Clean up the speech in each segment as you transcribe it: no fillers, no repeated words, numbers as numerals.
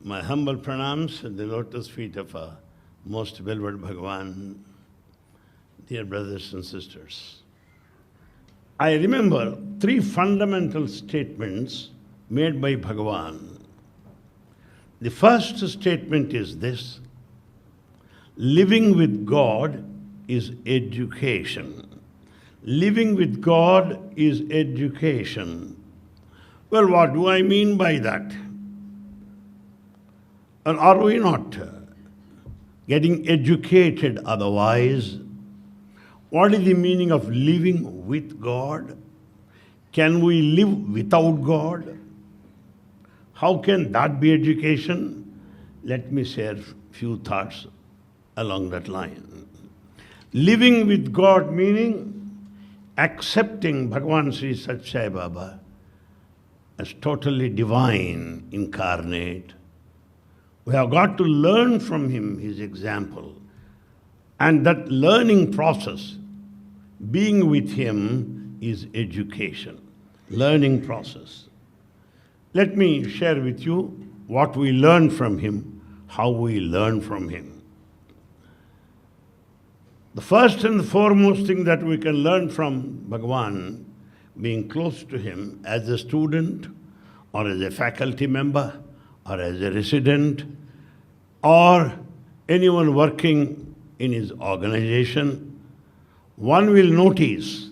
My humble pranams at the lotus feet of our most beloved Bhagavan, dear brothers and sisters. I remember three fundamental statements made by Bhagavan. The first statement is this: living with God is education. Living with God is education. Well, what do I mean by that? And are we not getting educated otherwise? What is the meaning of living with God? Can we live without God? How can that be education? Let me share a few thoughts along that line. Living with God meaning accepting Bhagavan Sri Sathya Sai Baba as totally divine, incarnate. We have got to learn from him his example. And that learning process, being with him, is education. Learning process. Let me share with you what we learn from him, how we learn from him. The first and foremost thing that we can learn from Bhagavan, being close to him as a student or as a faculty member or as a resident or anyone working in his organization, one will notice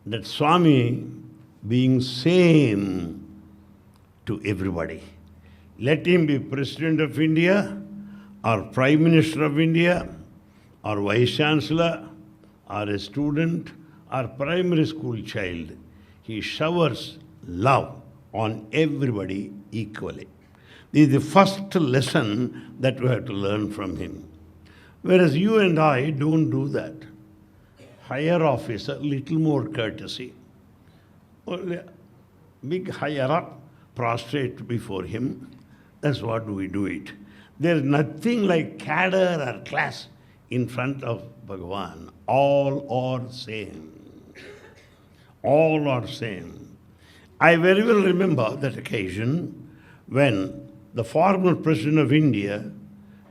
that Swami being same to everybody. Let him be President of India or Prime Minister of India or Vice Chancellor or a student or primary school child. He showers love on everybody equally. This is the first lesson that we have to learn from him. Whereas you and I don't do that. Higher officer, little more courtesy. Big higher up, prostrate before him. That's what we do it. There's nothing like cadre or class in front of Bhagavan. All are same. All are same. I very well remember that occasion when the former President of India,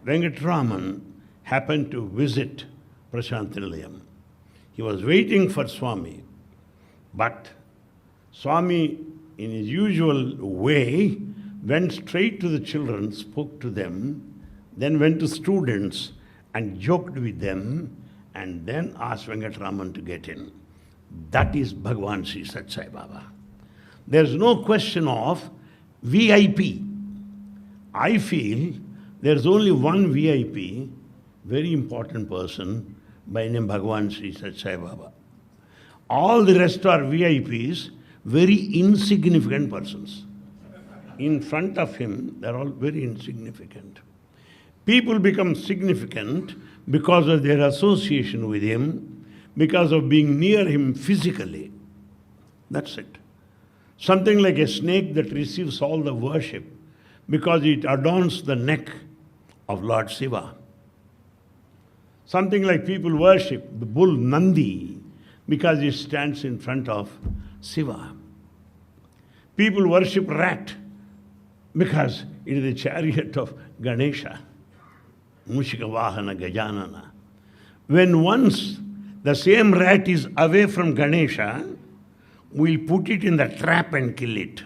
Venkataraman, happened to visit Prashantinilayam. He was waiting for Swami, but Swami, in his usual way, went straight to the children, spoke to them, then went to students and joked with them, and then asked Venkataraman to get in. That is Bhagavan Sri Sathya Sai Baba. There's no question of VIP. I feel there's only one VIP, very important person, by name Bhagavan Sri Sathya Sai Baba. All the rest are VIPs, very insignificant persons. In front of him, they're all very insignificant. People become significant because of their association with him, because of being near him physically. That's it. Something like a snake that receives all the worship because it adorns the neck of Lord Shiva. Something like people worship the bull Nandi because it stands in front of Shiva. People worship rat because it is the chariot of Ganesha, Mushika Vahana Gajanana. When once the same rat is away from Ganesha, we'll put it in the trap and kill it.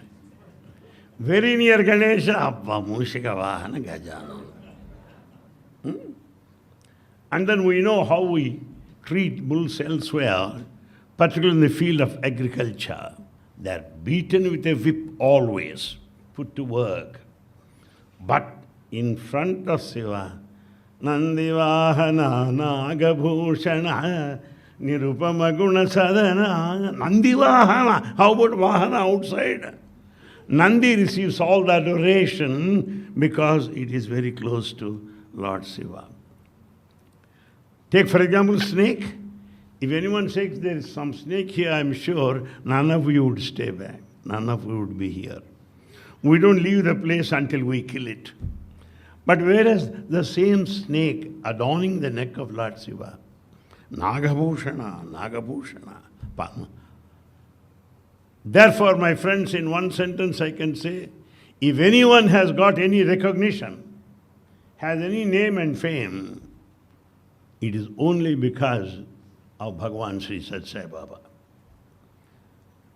Very near Ganesha, Abba Mushika Vahana Gajanana. And then we know how we treat bulls elsewhere, particularly in the field of agriculture. They're beaten with a whip always, put to work. But in front of Shiva, Nandi Vahana Nagabhushana Nirupama Guna Sadhana. Nandi Vahana. How about Vahana outside? Nandi receives all the adoration because it is very close to Lord Shiva. Take for example snake. If anyone says there is some snake here, I'm sure none of you would stay back. None of you would be here. We don't leave the place until we kill it. But whereas the same snake adorning the neck of Lord Shiva, Nagabhushana, Nagabhushana. Therefore, my friends, in one sentence I can say, If anyone has got any recognition, has any name and fame, it is only because of Bhagavan Sri Sathya Sai Baba.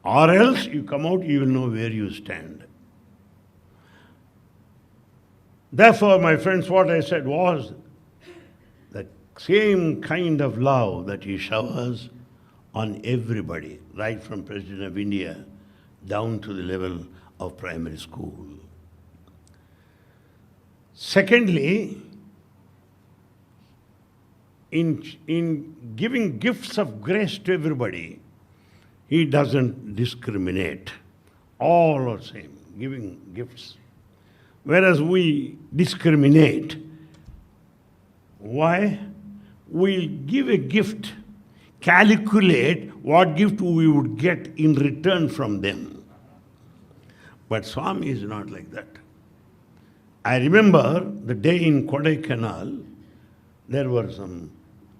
Or else you come out, you will know where you stand. Therefore, my friends, what I said was the same kind of love that he showers on everybody, right from President of India down to the level of primary school. Secondly, in giving gifts of grace to everybody, he doesn't discriminate. All are same, giving gifts. Whereas we discriminate. Why? We'll give a gift, calculate what gift we would get in return from them. But Swami is not like that. I remember the day in Kodaikanal, there were some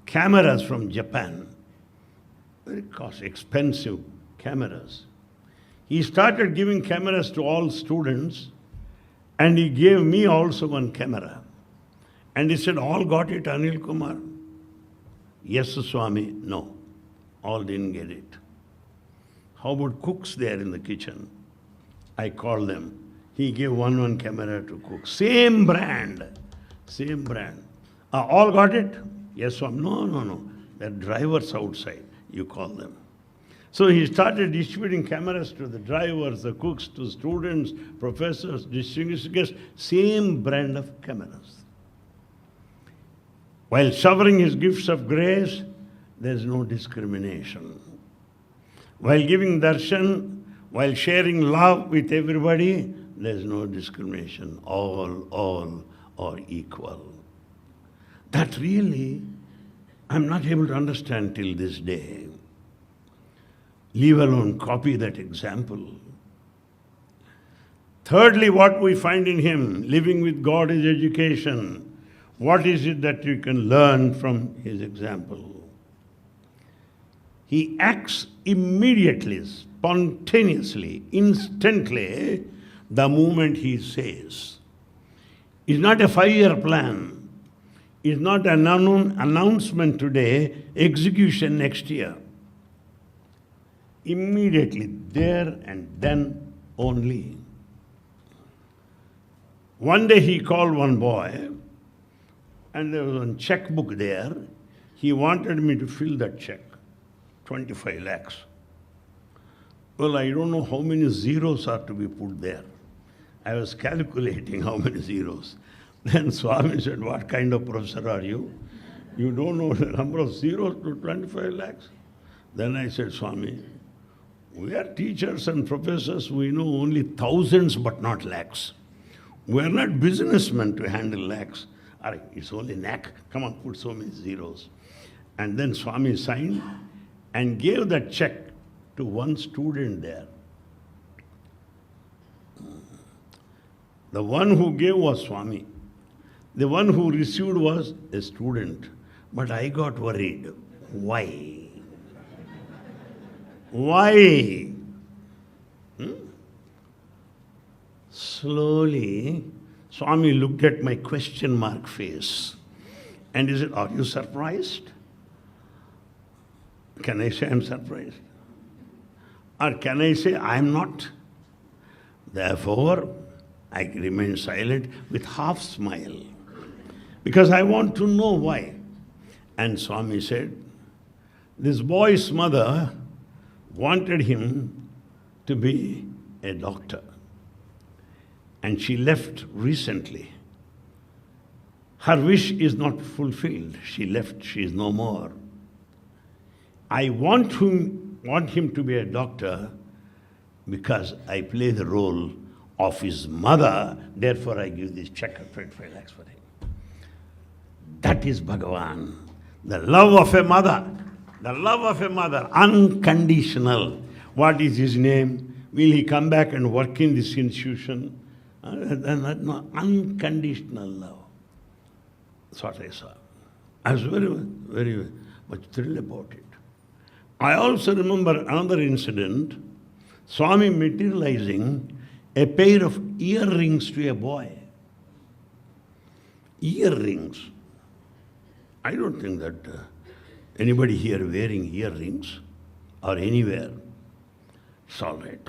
cameras from Japan, very expensive cameras. He started giving cameras to all students, and he gave me also one camera. And he said, all got it, Anil Kumar? Yes, Swami. No, all didn't get it. How about cooks there in the kitchen? I called them. He gave one camera to cook. Same brand. All got it? Yes, Swami. No. They're drivers outside. You call them. So he started distributing cameras to the drivers, the cooks, to students, professors, distinguished guests. Same brand of cameras. While showering his gifts of grace, there's no discrimination. While giving darshan, while sharing love with everybody, there's no discrimination. All are equal. That really, I'm not able to understand till this day. Leave alone copy that example. Thirdly, what we find in him, living with God is education. What is it that you can learn from his example? He acts immediately, spontaneously, instantly, the moment he says. It's not a 5-year plan. It's not an announcement today, execution next year. Immediately, there and then only. One day he called one boy, and there was a checkbook there. He wanted me to fill that check, 25 lakhs. Well, I don't know how many zeros are to be put there. I was calculating how many zeros. Then Swami said, what kind of professor are you? You don't know the number of zeros to 25 lakhs? Then I said, Swami, we are teachers and professors, we know only thousands but not lakhs. We are not businessmen to handle lakhs. It's only lakh. Come on, put so many zeros. And then Swami signed and gave that check to one student there. The one who gave was Swami. The one who received was a student. But I got worried. Why? Why? Slowly, Swami looked at my question mark face and he said, are you surprised? Can I say I'm surprised? Or can I say I'm not? Therefore, I remained silent with half smile because I want to know why. And Swami said, this boy's mother wanted him to be a doctor. And she left recently. Her wish is not fulfilled. She left, she is no more. I want him to be a doctor because I play the role of his mother, therefore I give this check of 25 lakhs for him. That is Bhagavan. The love of a mother. The love of a mother, unconditional. What is his name? Will he come back and work in this institution? No, unconditional love. That's what I saw. I was very, very much thrilled about it. I also remember another incident, Swami materializing a pair of earrings to a boy. Earrings. I don't think that anybody here wearing earrings or anywhere. It's all right.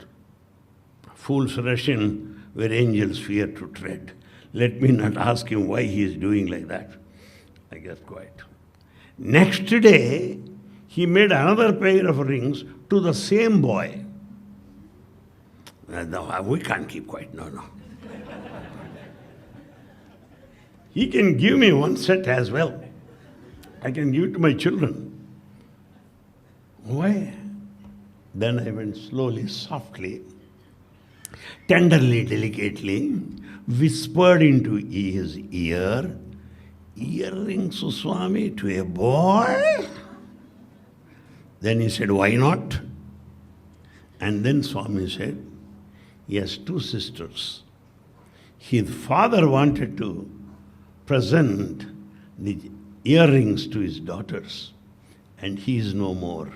Fools rush in where angels fear to tread. Let me not ask him why he is doing like that. I guess quite. Next day, he made another pair of rings to the same boy. No, we can't keep quiet. No. He can give me one set as well. I can give it to my children. Why? Then I went slowly, softly, tenderly, delicately, whispered into his ear, earrings, Swami, to a boy? Then he said, why not? And then Swami said, he has two sisters. His father wanted to present the earrings to his daughters, and he is no more.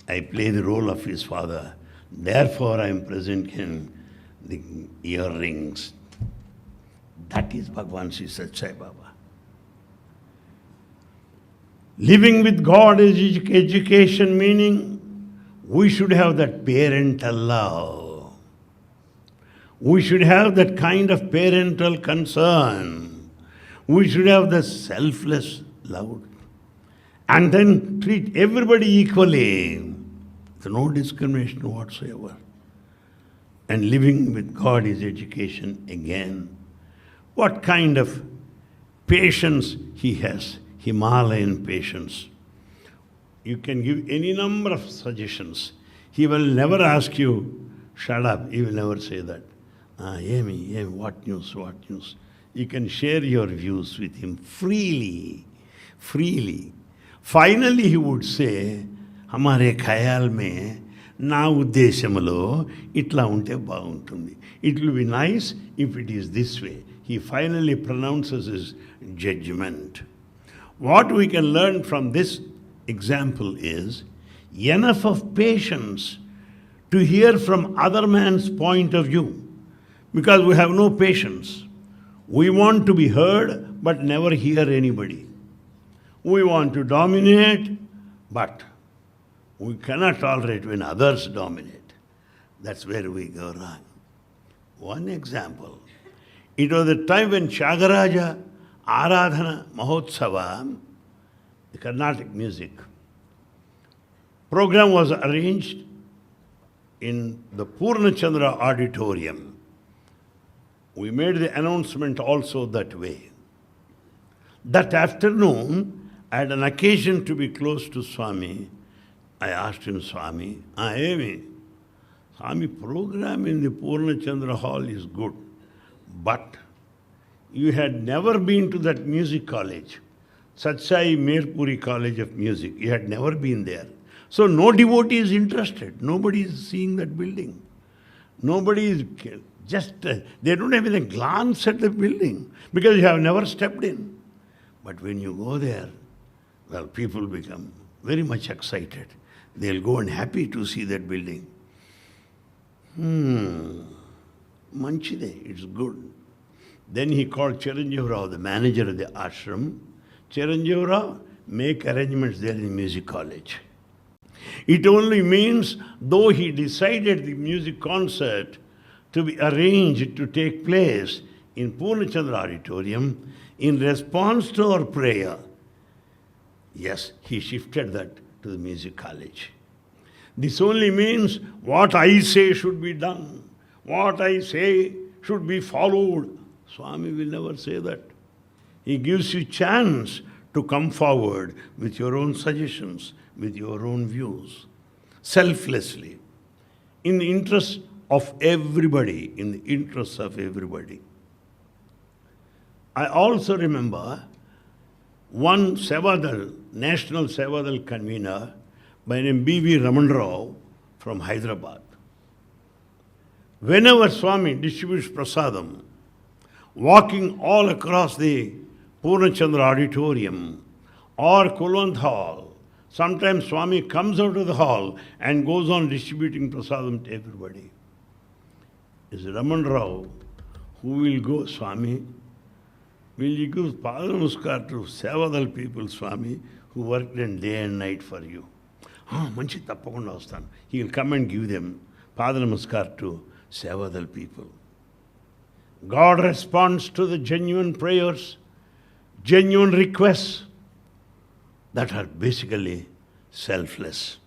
I play the role of his father. Therefore, I am presenting him the earrings. That is Bhagavan Sri Sathya Sai Baba. Living with God is education, meaning we should have that parental love. We should have that kind of parental concern. We should have the selfless love. And then treat everybody equally. There's no discrimination whatsoever. And living with God is education again. What kind of patience he has, Himalayan patience. You can give any number of suggestions. He will never ask you, shut up. He will never say that. Amy, what news? You can share your views with him freely. Finally, he would say, हमारे ख्याल में ना उद्देश्यमलो इट्ला unte బాగుంటుంది. It will be nice if it is this way. He finally pronounces his judgment. What we can learn from this example is enough of patience to hear from other man's point of view, because we have no patience. We want to be heard but never hear anybody. We want to dominate, but we cannot tolerate when others dominate. That's where we go wrong. One example. It was the time when Tyagaraja Aradhana Mahotsava, the Carnatic music, program was arranged in the Purnachandra auditorium. We made the announcement also that way. That afternoon, I had an occasion to be close to Swami. I asked him, Swami, Swami, program in the Purnachandra hall is good, but you had never been to that music college, Satsai Merpuri College of Music. You had never been there. So no devotee is interested. Nobody is seeing that building. Nobody is they don't even a glance at the building because you have never stepped in. But when you go there, well, people become very much excited. They'll go and happy to see that building. Manchide, it's good. Then he called Chiranjeev Rao, the manager of the ashram. Chiranjeev Rao, make arrangements there in the music college. It only means, though he decided the music concert to be arranged to take place in Purnachandra auditorium, in response to our prayer, yes, he shifted that to the music college. This only means what I say should be done. What I say should be followed. Swami will never say that. He gives you chance to come forward with your own suggestions, with your own views, selflessly, in the interest of everybody, in the interest of everybody. I also remember one Sevadal, National Sevadal convener by name B.V. Raman Rao from Hyderabad. Whenever Swami distributes prasadam, walking all across the Purnachandra auditorium or Kulwant hall, sometimes Swami comes out of the hall and goes on distributing prasadam to everybody. is Raman Rao, who will go, Swami, will you give Pada Namaskar to Sevadal people, Swami, who worked in day and night for you? Manchi tappakunda vastanu. He will come and give them Pada Namaskar to Sevadal people. God responds to the genuine prayers, genuine requests that are basically selfless.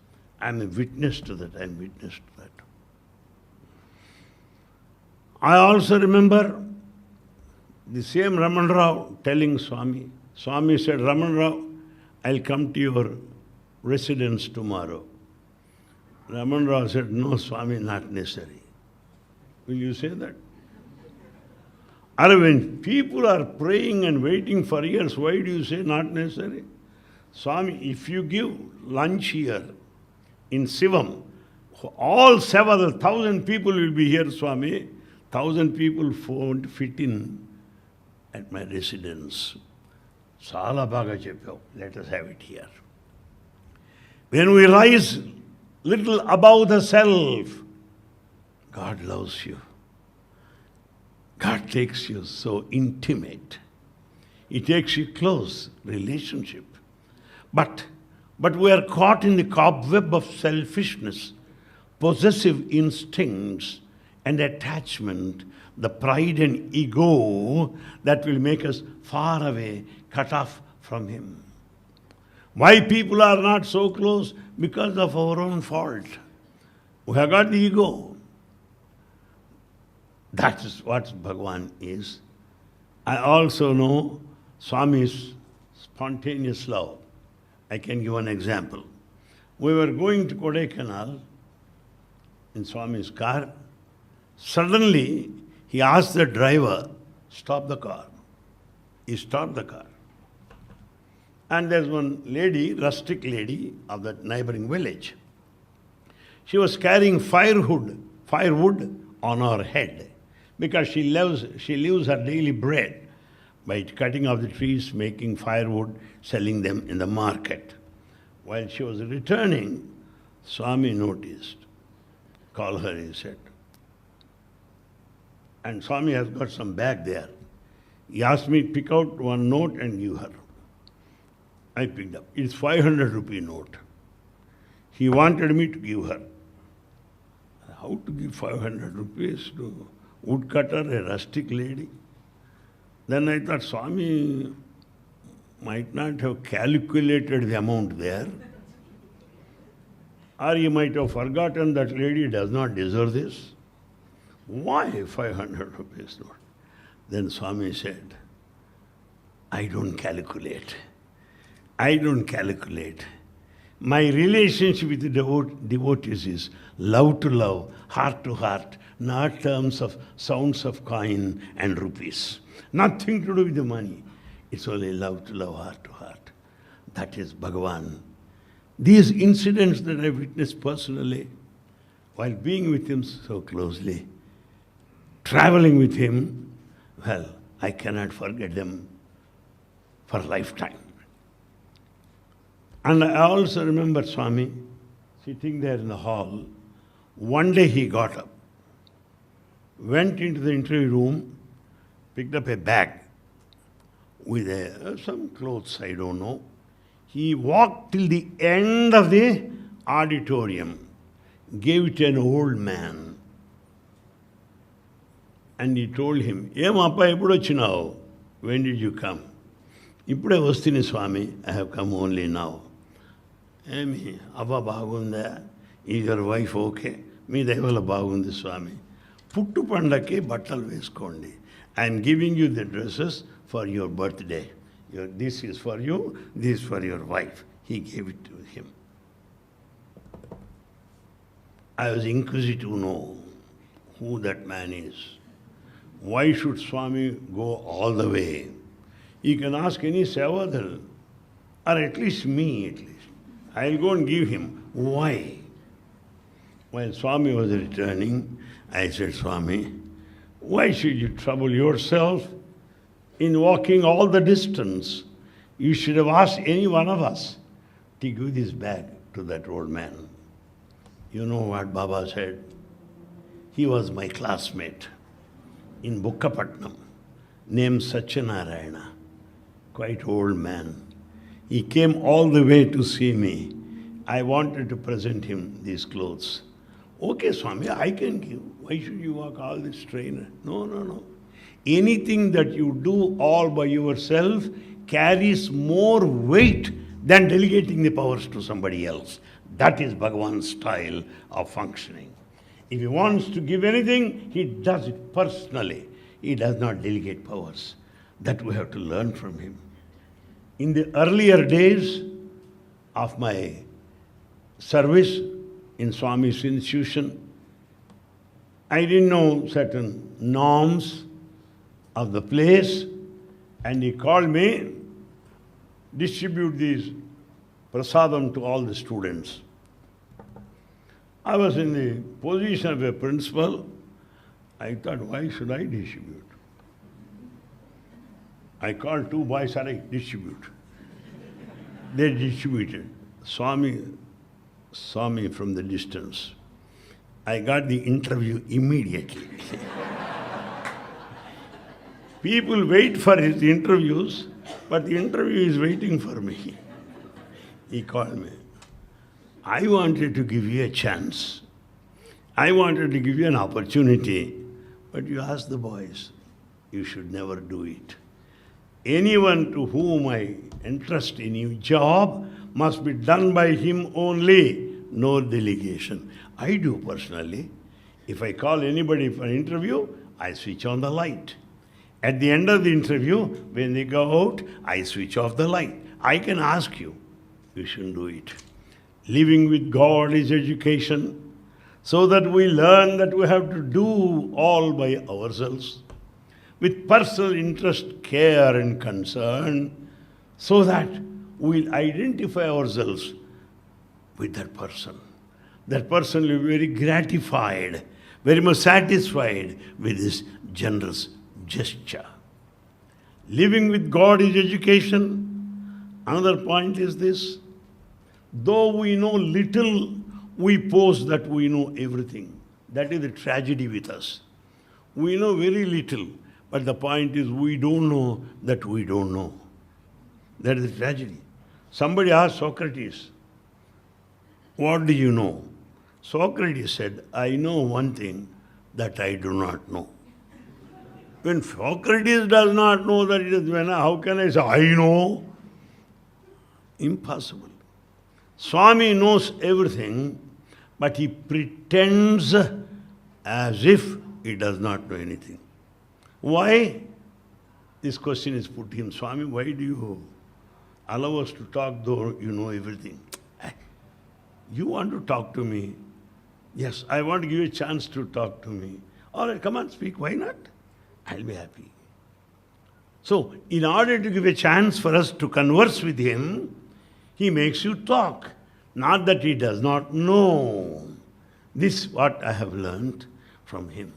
I am a witness to that. I am witness to that. I also remember the same Raman Rao telling Swami. Swami said, Raman Rao, I'll come to your residence tomorrow. Raman Rao said, no, Swami, not necessary. Will you say that? When people are praying and waiting for years, why do you say not necessary? Swami, if you give lunch here in Sivam, all 7,000 people will be here, Swami. 1,000 people won't fit in at my residence. Sala baga cheppavu. Let us have it here. When we rise little above the self, God loves you. God takes you so intimate. He takes you close relationship. But we are caught in the cobweb of selfishness, possessive instincts, and attachment, the pride and ego that will make us far away, cut off from Him. Why people are not so close? Because of our own fault. We have got the ego. That is what Bhagavan is. I also know Swami's spontaneous love. I can give an example. We were going to Kodaikanal in Swami's car. Suddenly, he asked the driver, stop the car. He stopped the car. And there's one lady, rustic lady of that neighboring village. She was carrying firewood on her head because she lives her daily bread by cutting off the trees, making firewood, selling them in the market. While she was returning, Swami noticed. Call her, he said. And Swami has got some bag there. He asked me to pick out one note and give her. I picked up. It's 500 rupee note. He wanted me to give her. How to give 500 rupees to woodcutter, a rustic lady? Then I thought Swami might not have calculated the amount there. Or he might have forgotten that lady does not deserve this. Why 500 rupees note? Then Swami said, I don't calculate. I don't calculate. My relationship with the devotees is love to love, heart to heart, not terms of sounds of coin and rupees. Nothing to do with the money. It's only love to love, heart to heart. That is Bhagavan. These incidents that I witnessed personally, while being with him so closely, traveling with him, well, I cannot forget them for a lifetime. And I also remember Swami sitting there in the hall. One day he got up, went into the interview room, picked up a bag with some clothes, I don't know. He walked till the end of the auditorium, gave it to an old man. And he told him, Appa, eppudu vachinavu? When did you come? Ippude vastini Swami, I have come only now. Emi, Abba bagunda? Is your wife okay? Me devala bagundi Swami. Puttu pandaki battal veskondi. I am giving you the dresses for your birthday. This is for you, this is for your wife. He gave it to him. I was inquisitive to know who that man is. Why should Swami go all the way? He can ask any Sevadal, or at least me at least. I'll go and give him. Why? While Swami was returning, I said, Swami, why should you trouble yourself in walking all the distance? You should have asked any one of us to give this bag to that old man. You know what Baba said? He was my classmate in Bukkapatnam, named Satyanarayana, quite old man. He came all the way to see me. I wanted to present him these clothes. Okay, Swami, I can give. Why should you walk all this train? No, no, no. Anything that you do all by yourself carries more weight than delegating the powers to somebody else. That is Bhagavan's style of functioning. If he wants to give anything, he does it personally. He does not delegate powers. That we have to learn from him. In the earlier days of my service in Swami's institution, I didn't know certain norms of the place, and he called me, distribute these prasadam to all the students. I was in the position of a principal. I thought, why should I distribute? I called two boys, and I distribute. They distributed. Swami saw me from the distance. I got the interview immediately. People wait for his interviews, but the interview is waiting for me. He called me. I wanted to give you a chance. I wanted to give you an opportunity, but you asked the boys. You should never do it. Anyone to whom I entrust a new job must be done by him only, no delegation. I do personally. If I call anybody for an interview, I switch on the light. At the end of the interview, when they go out, I switch off the light. I can ask you. You shouldn't do it. Living with God is education, so that we learn that we have to do all by ourselves, with personal interest, care and concern, so that we'll identify ourselves with that person. That person will be very gratified, very much satisfied with this generous gesture. Living with God is education. Another point is this. Though we know little, we pose that we know everything. That is the tragedy with us. We know very little, but the point is we don't know that we don't know. That is the tragedy. Somebody asked Socrates, what do you know? Socrates said, I know one thing that I do not know. When Socrates does not know that it is Vena, how can I say, I know? Impossible. Swami knows everything, but he pretends as if he does not know anything. Why? This question is put to him, Swami, why do you allow us to talk though you know everything? You want to talk to me? Yes, I want to give you a chance to talk to me. All right, come on, speak. Why not? I'll be happy. So, in order to give a chance for us to converse with him, he makes you talk. Not that he does not know. This is what I have learned from him.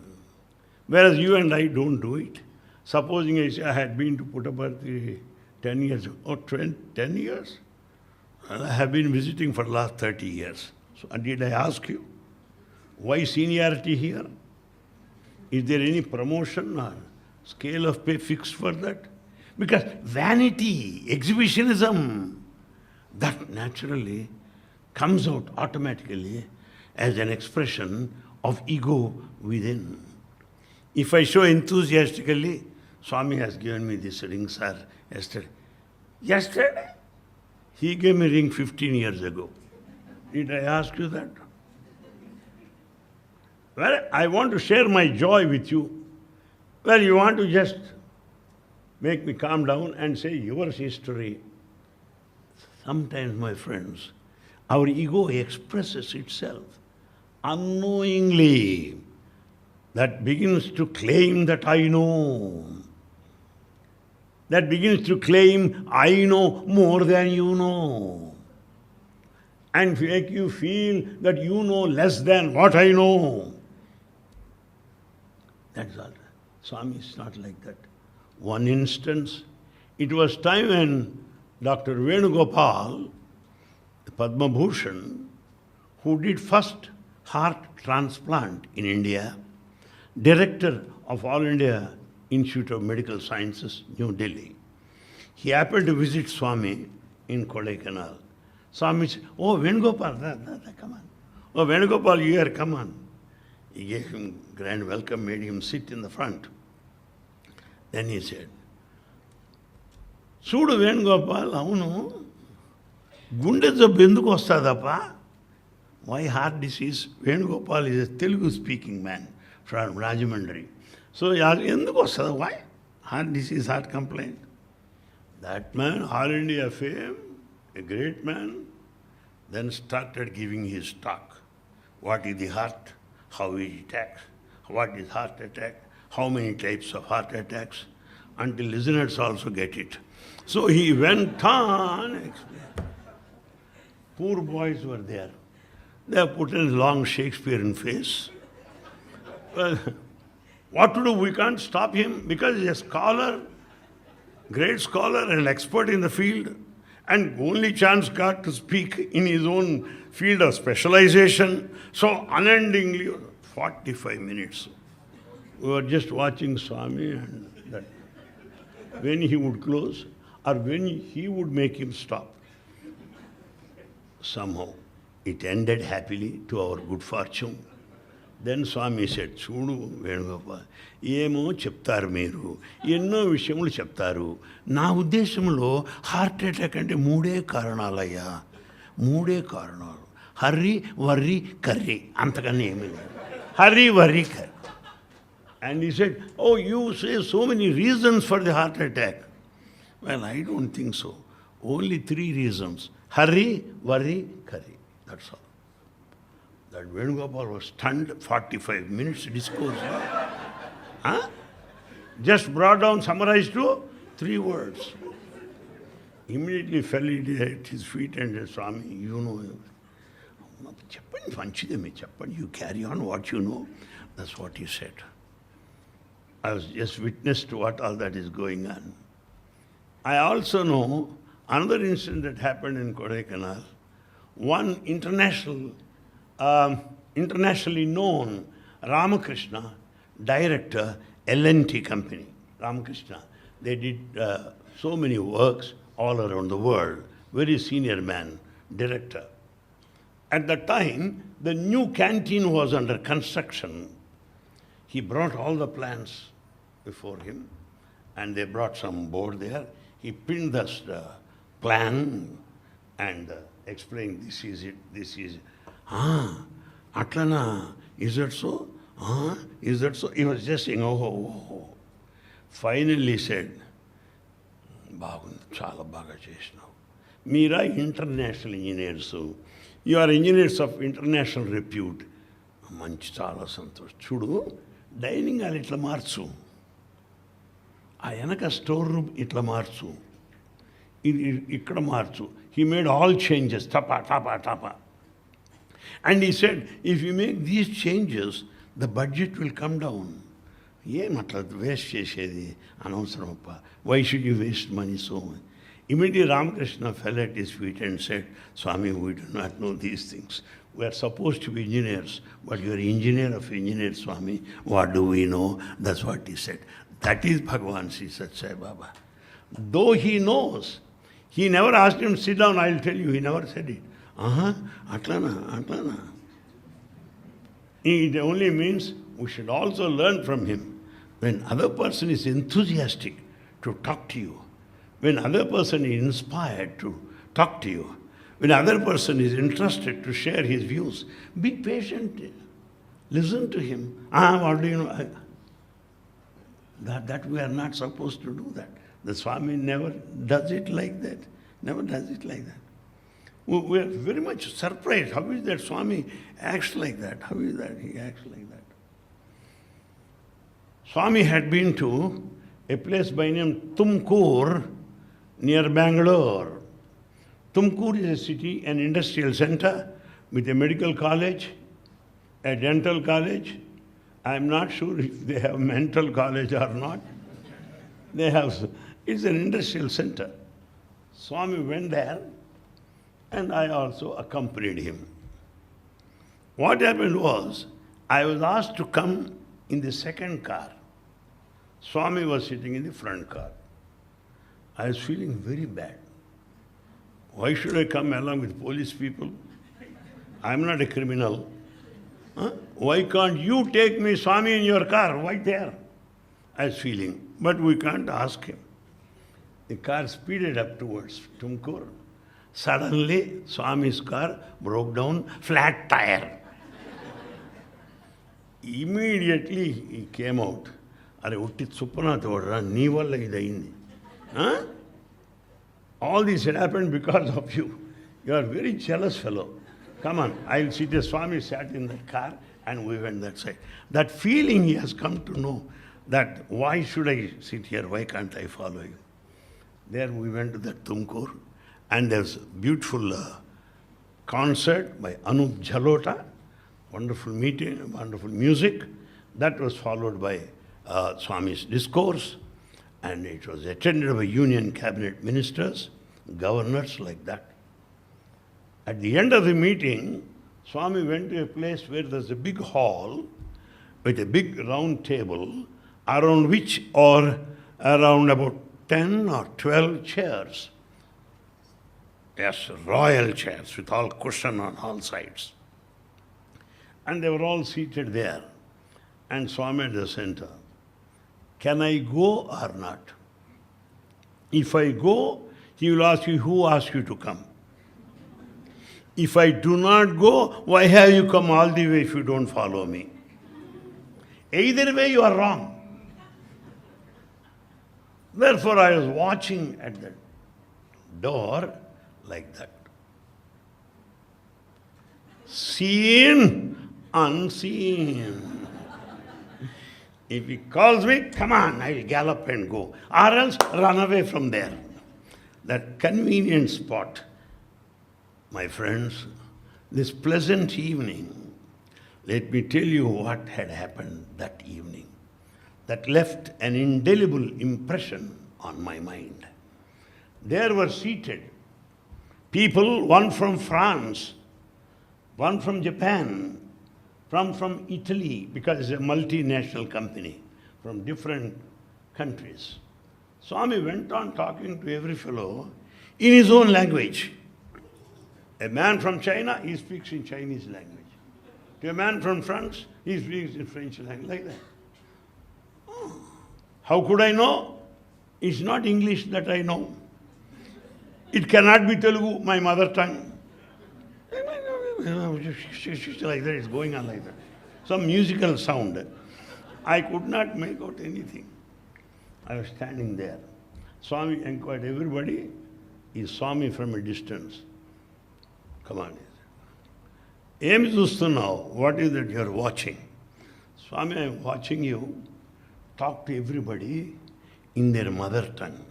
Whereas you and I don't do it. Supposing I say I had been to Puttaparthi 10 years or 10 years. And I have been visiting for the last 30 years. So did I ask you? Why seniority here? Is there any promotion or scale of pay fixed for that? Because vanity, exhibitionism, that naturally comes out automatically as an expression of ego within. If I show enthusiastically, Swami has given me this ring, sir, yesterday. Yesterday? He gave me ring 15 years ago. Did I ask you that? Well, I want to share my joy with you. Well, you want to just make me calm down and say your history. Sometimes, my friends, our ego expresses itself unknowingly. That begins to claim that I know. That begins to claim I know more than you know. And make you feel that you know less than what I know. That's all. Swami is not like that. One instance, it was time when Dr. Venugopal, the Padma Bhushan, who did first heart transplant in India, director of All India Institute of Medical Sciences, New Delhi. He happened to visit Swami in Kodaikanal. Swami said, "Oh, Venugopal, come on. Oh, Venugopal, you here, come on." He gave him grand welcome, made him sit in the front. Then he said, "Sudu Venugopal, avunu, gunde jabbu enduku vastadappa?" Why heart disease? Venugopal is a Telugu speaking man from Rajamandri. So, enduku vastada? Why? Heart disease, heart complaint. That man, All India fame, a great man, then started giving his talk. What is the heart? How it attacks? What is heart attack? How many types of heart attacks? Until listeners also get it. So he went on explaining. Poor boys were there. They have put in long Shakespearean face. Well, what to do? We can't stop him because he's a scholar, great scholar and expert in the field, and only chance got to speak in his own field of specialization. So unendingly, 45 minutes. We were just watching Swami, and that when he would close or when he would make him stop. Somehow it ended happily to our good fortune. Then Swami said, "Chudu Venugopal, ఏమో చెప్తారు మీరు, ఎన్నో విషయములు చెప్తారు. నా ఉద్దేశంలో heart attack అంటే మూడే కారణాలయ్యా, మూడే కారణాలు. హర్రీ వర్రీ కర్రీ, అంతకన్నా ఏమీ లేదు. Hurry worry curry." And he said, "Oh, you say so many reasons for the heart attack." Well, I don't think so. Only 3 reasons. Hurry, worry, curry. That's all. That Venugopal was stunned, 45 minutes discourse. Huh? Just brought down, summarized to 3 words. Immediately fell at his feet and said, "Swami, you know, you carry on what you know." That's what he said. I was just witness to what all that is going on. I also know another incident that happened in Kodaikanal. One internationally known Ramakrishna director, L&T company, Ramakrishna. They did so many works all around the world. Very senior man, director. At the time, the new canteen was under construction. He brought all the plans before him, and they brought some board there. He pinned us the plan and explained, "This is it, this is it." Atlana, is that so? Is that so? He was just saying, oh. Finally he said, "Bagundi, chala baga chesnavu. Meera international engineers. You are engineers of international repute. Manchi chala santosh. Chudu, dining hall itla marchu. ఆ వెనక store room ఇట్లా మార్చు, ఇది ఇక్కడ మార్చు. He made all changes, tapa. And he said, "If you make these changes, the budget will come down." ఏం అట్లా waste చేసేది, అనవసరమప్ప. Why should you waste money so much? Immediately Ramakrishna fell at his feet and said, "Swami, we do not know these things. We are supposed to be engineers, but you are engineer of engineers, Swami. What do we know?" That's what he said. That is Bhagavan Sri Sathya Sai Baba. Though he knows, he never asked him, "Sit down, I'll tell you." He never said it. Atlana. It only means we should also learn from him. When other person is enthusiastic to talk to you, when other person is inspired to talk to you, when other person is interested to share his views, be patient. Listen to him. What do you know? That we are not supposed to do that. The Swami never does it like that. Never does it like that. We are very much surprised. How is that Swami acts like that? How is that he acts like that? Swami had been to a place by name Tumkur near Bangalore. Tumkur is a city, an industrial center with a medical college, a dental college. I'm not sure if they have mental college or not. They have, it's an industrial center. Swami went there and I also accompanied him. What happened was, I was asked to come in the second car. Swami was sitting in the front car. I was feeling very bad. Why should I come along with police people? I'm not a criminal. Huh? Why can't you take me, Swami, in your car? Why there? I was feeling. But we can't ask him. The car speeded up towards Tumkur. Suddenly, Swami's car broke down, flat tire. Immediately, he came out. Are utti suppana thodra, nee valla idaindi. Huh? All this had happened because of you. You are a very jealous fellow. Come on, I'll sit. The Swami sat in that car and we went that side. That feeling he has come to know that why should I sit here? Why can't I follow you? There we went to that Tumkur and there's a beautiful concert by Anup Jalota. Wonderful meeting, wonderful music. That was followed by Swami's discourse, and it was attended by Union Cabinet ministers, governors like that. At the end of the meeting, Swami went to a place where there's a big hall with a big round table around which are around about 10 or 12 chairs. Yes, royal chairs with all cushion on all sides. And they were all seated there. And Swami at the center. Can I go or not? If I go, he will ask you, who asked you to come? If I do not go, why have you come all the way if you don't follow me? Either way, you are wrong. Therefore, I was watching at the door like that. Seen, unseen. If he calls me, come on, I will gallop and go. Or else run away from there. That convenient spot, my friends, this pleasant evening, let me tell you what had happened that evening that left an indelible impression on my mind. There were seated people, one from France, one from Japan, from Italy, because it's a multinational company, from different countries. Swami went on talking to every fellow in his own language. A man from China, he speaks in Chinese language. To a man from France, he speaks in French language, like that. How could I know? It's not English that I know. It cannot be Telugu, my mother tongue. Like that, it's going on like that. Some musical sound. I could not make out anything. I was standing there. Swami inquired everybody. He saw me from a distance. Come on. Em చూస్తున్నావు? What is that you're watching? Swami, I'm watching you talk to everybody in their mother tongue.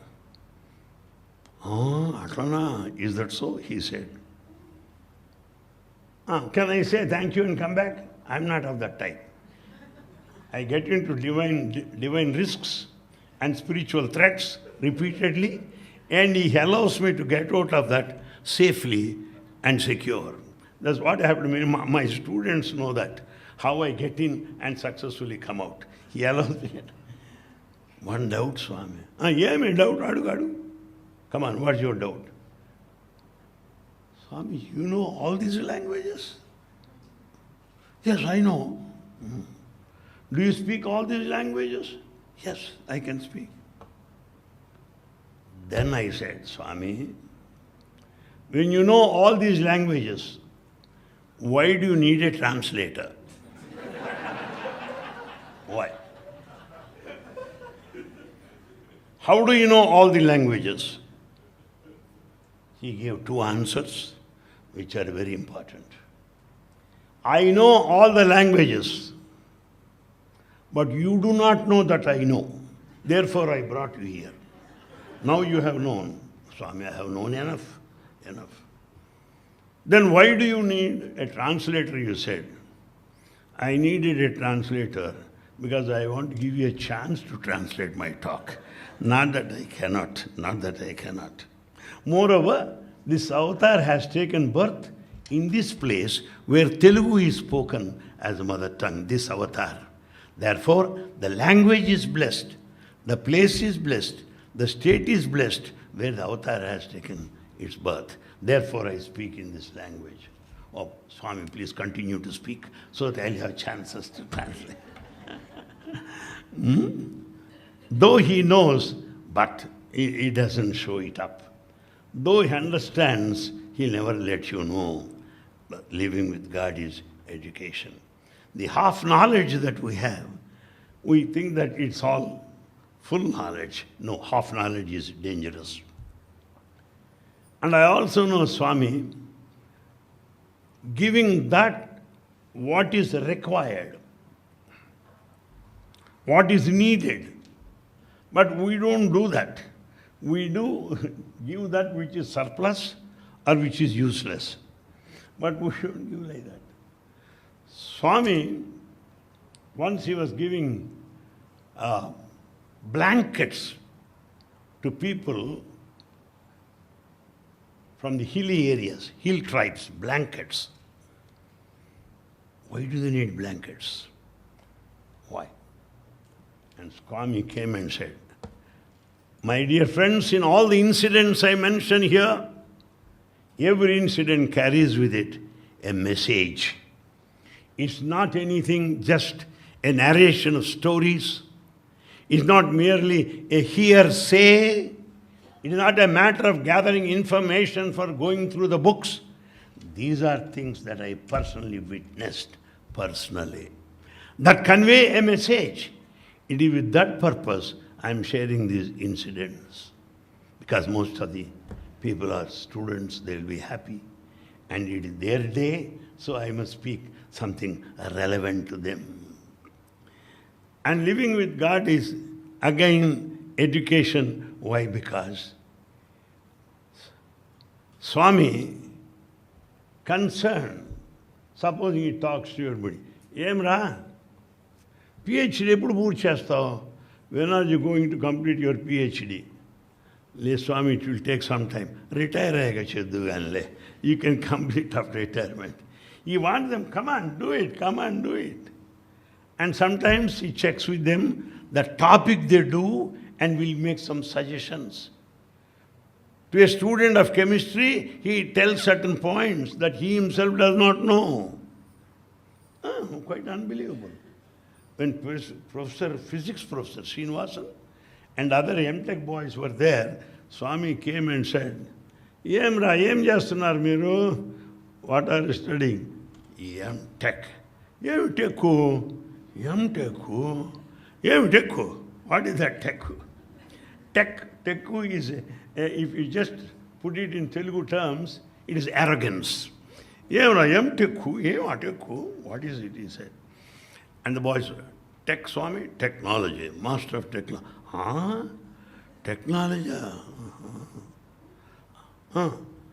Atlana, is that so? He said. Can I say thank you and come back? I'm not of that type. I get into divine risks and spiritual threats repeatedly, and he allows me to get out of that safely and secure. That's what happened to me. My students know that, how I get in and successfully come out. He allows me. One doubt, Swami. Yeah, my doubt, adu. Come on, what's your doubt? Swami, you know all these languages? Yes, I know. Do you speak all these languages? Yes, I can speak. Then I said, Swami, when you know all these languages, why do you need a translator? Why? How do you know all the languages? He gave two answers, which are very important. I know all the languages, but you do not know that I know. Therefore, I brought you here. Now you have known. Swami, I have known enough. Then why do you need a translator, you said? I needed a translator because I want to give you a chance to translate my talk. Not that I cannot. Moreover, this avatar has taken birth in this place where Telugu is spoken as a mother tongue, this avatar. Therefore, the language is blessed, the place is blessed, the state is blessed where the avatar has taken its birth. Therefore, I speak in this language. Oh, Swami, please continue to speak so that I'll have chances to translate. Though he knows, but he doesn't show it up. Though he understands, he'll never let you know. But living with God is education. The half knowledge that we have, we think that it's all full knowledge. No, half knowledge is dangerous. And I also know Swami giving that what is required, what is needed. But we don't do that. We do give that which is surplus or which is useless. But we shouldn't give like that. Swami, once he was giving blankets to people from the hilly areas, hill tribes, blankets. Why do they need blankets? Why? And Swami came and said, my dear friends, in all the incidents I mention here, every incident carries with it a message. It's not anything just a narration of stories. It's not merely a hearsay. It is not a matter of gathering information for going through the books. These are things that I personally witnessed, personally, that convey a message. It is with that purpose I am sharing these incidents. Because most of the people are students, they will be happy. And it is their day, so I must speak something relevant to them. And living with God is again education. Why? Because Swami concerned, supposing he talks to everybody, Emra, PhD eppudu poorthi chestavu? When are you going to complete your PhD? Le Swami, it will take some time. Retire ayega cheddu ganle. You can complete after retirement. He wants them, come on, do it, come on, do it. And sometimes he checks with them the topic they do and will make some suggestions. To a student of chemistry, he tells certain points that he himself does not know. Quite unbelievable. When physics professor Srinivasan and other M.Tech boys were there, Swami came and said, Emra, em chestunar meeru? What are you studying? M.Tech. M.Tech. What is that tech? Tech is, if you just put it in Telugu terms, it is arrogance. What is it, he said. And the boys, tech Swami, technology, master of technology. Technology?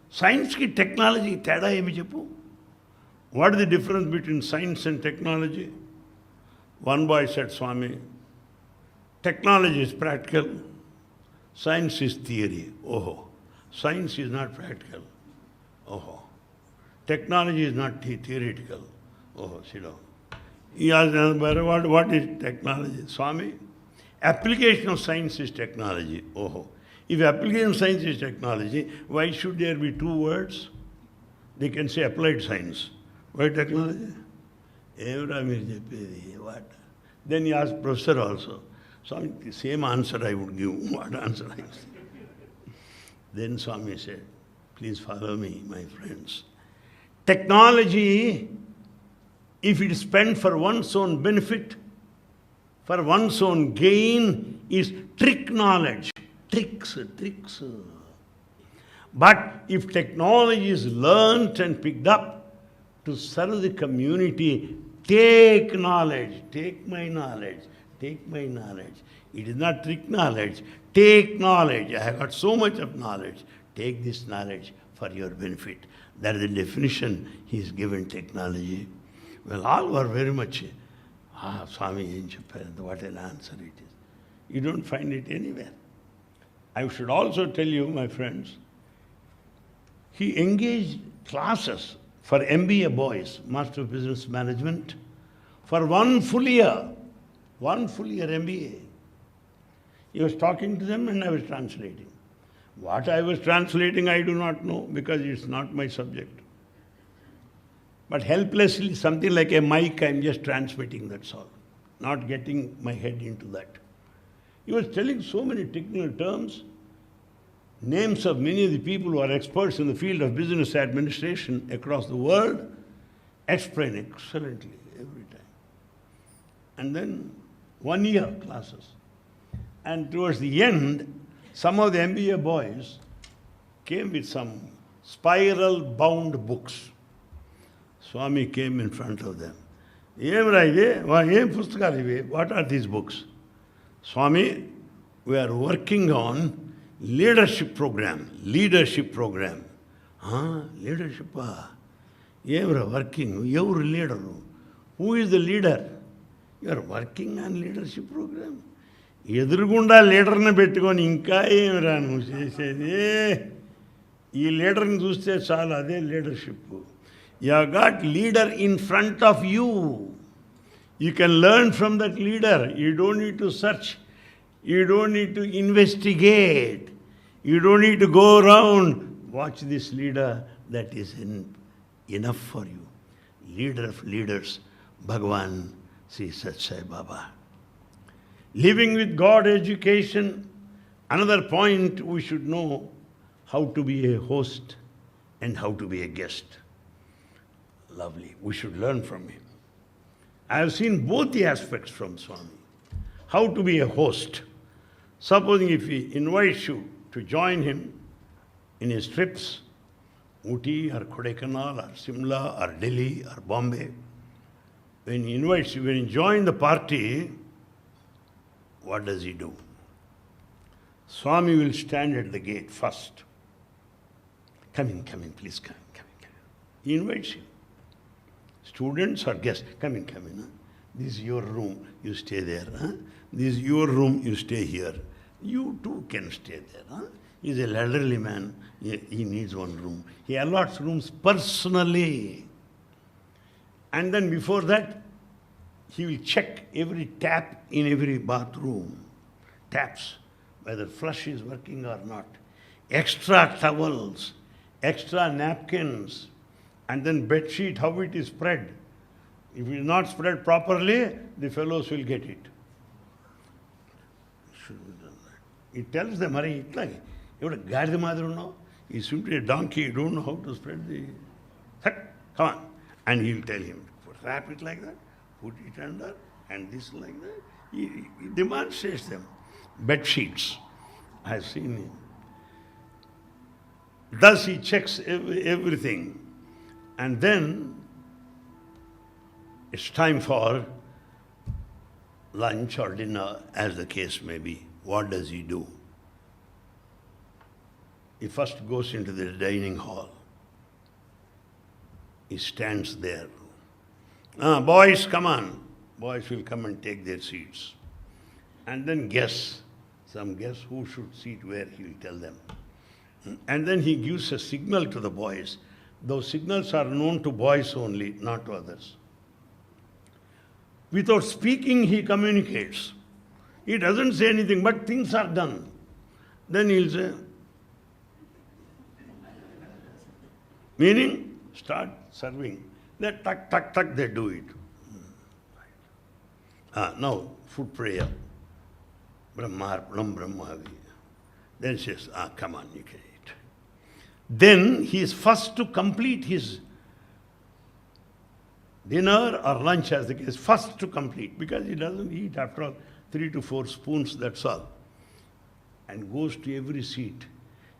Science ki technology, teda emi cheppu? What is the difference between science and technology? One boy said, Swami, technology is practical, science is theory. Oh, science is not practical. Oh, technology is not theoretical. Oh, sit down. He asked another, what is technology? Swami, application of science is technology. Oh, if application of science is technology, why should there be two words? They can say applied science. Why technology? What? Then he asked professor also. Swami, the same answer I would give. What answer I would say? Then Swami said, please follow me, my friends. Technology, if it is spent for one's own benefit, for one's own gain, is trick knowledge. Tricks. But if technology is learnt and picked up to serve the community, take knowledge, take my knowledge. It is not trick knowledge. Take knowledge. I have got so much of knowledge. Take this knowledge for your benefit. That is the definition he has given technology. Well, all were very much, Swami in Japan, what an answer it is. You don't find it anywhere. I should also tell you, my friends, he engaged classes for MBA boys, Master of Business Management, for 1 full year. 1 full year MBA. He was talking to them and I was translating. What I was translating, I do not know because it's not my subject. But helplessly, something like a mic, I'm just transmitting, that's all. Not getting my head into that. He was telling so many technical terms, names of many of the people who are experts in the field of business administration across the world, explain excellently every time. And then 1 year classes. And towards the end, some of the MBA boys came with some spiral-bound books. Swami came in front of them. What are these books? Swami, we are working on leadership program. Leadership program. Leadership? Working. You're leader. Who is the leader? You are working on leadership program. ఎదురుగుండా లీడర్ని పెట్టుకొని ఇంకా ఏమి రా నువ్వు చేసేది ఈ లీడర్ని చూస్తే చాలు అదే leadership you got leader in front of you you can learn from that leader you don't need to search you don't need to investigate you don't need to go around watch this leader that is enough for you. Leader of leaders, Bhagavan Sri Sathya Sai Baba. Living with God education, another point we should know how to be a host and how to be a guest. Lovely. We should learn from him. I have seen both the aspects from Swami. How to be a host. Supposing if he invites you to join him in his trips, Ooty or Kodaikanal or Simla or Delhi or Bombay, when he invites you, when you join the party, what does he do? Swami will stand at the gate first. Come in, please come in. He invites you. Students or guests, come in. Huh? This is your room, you stay there. Huh? This is your room, you stay here. You too can stay there. Huh? He's an elderly man, he needs one room. He allots rooms personally. And then before that, he will check every tap in every bathroom. Taps, whether flush is working or not. Extra towels, extra napkins, and then bed sheet, how it is spread. If it is not spread properly, the fellows will get it. Should be done that. He tells them, Hare, you're a Gardi Madruno, he's simply a donkey, you don't know how to spread the... Come on. And he'll tell him, wrap it like that, put it under, and this like that. He demonstrates them. Bed sheets. I've seen him. Thus he checks everything. And then it's time for lunch or dinner, as the case may be. What does he do? He first goes into the dining hall. He stands there. Boys, come on. Boys will come and take their seats. And then some guess who should seat where, he will tell them. And then he gives a signal to the boys. Those signals are known to boys only, not to others. Without speaking, he communicates. He doesn't say anything, but things are done. Then he'll say, meaning, start serving. They tuck, they do it. Now, food prayer. Brahmarpanam Brahmavi. Then she says, come on, you can eat. Then he is first to complete his dinner or lunch, as the case, first to complete, because he doesn't eat after all 3 to 4 spoons, that's all. And goes to every seat.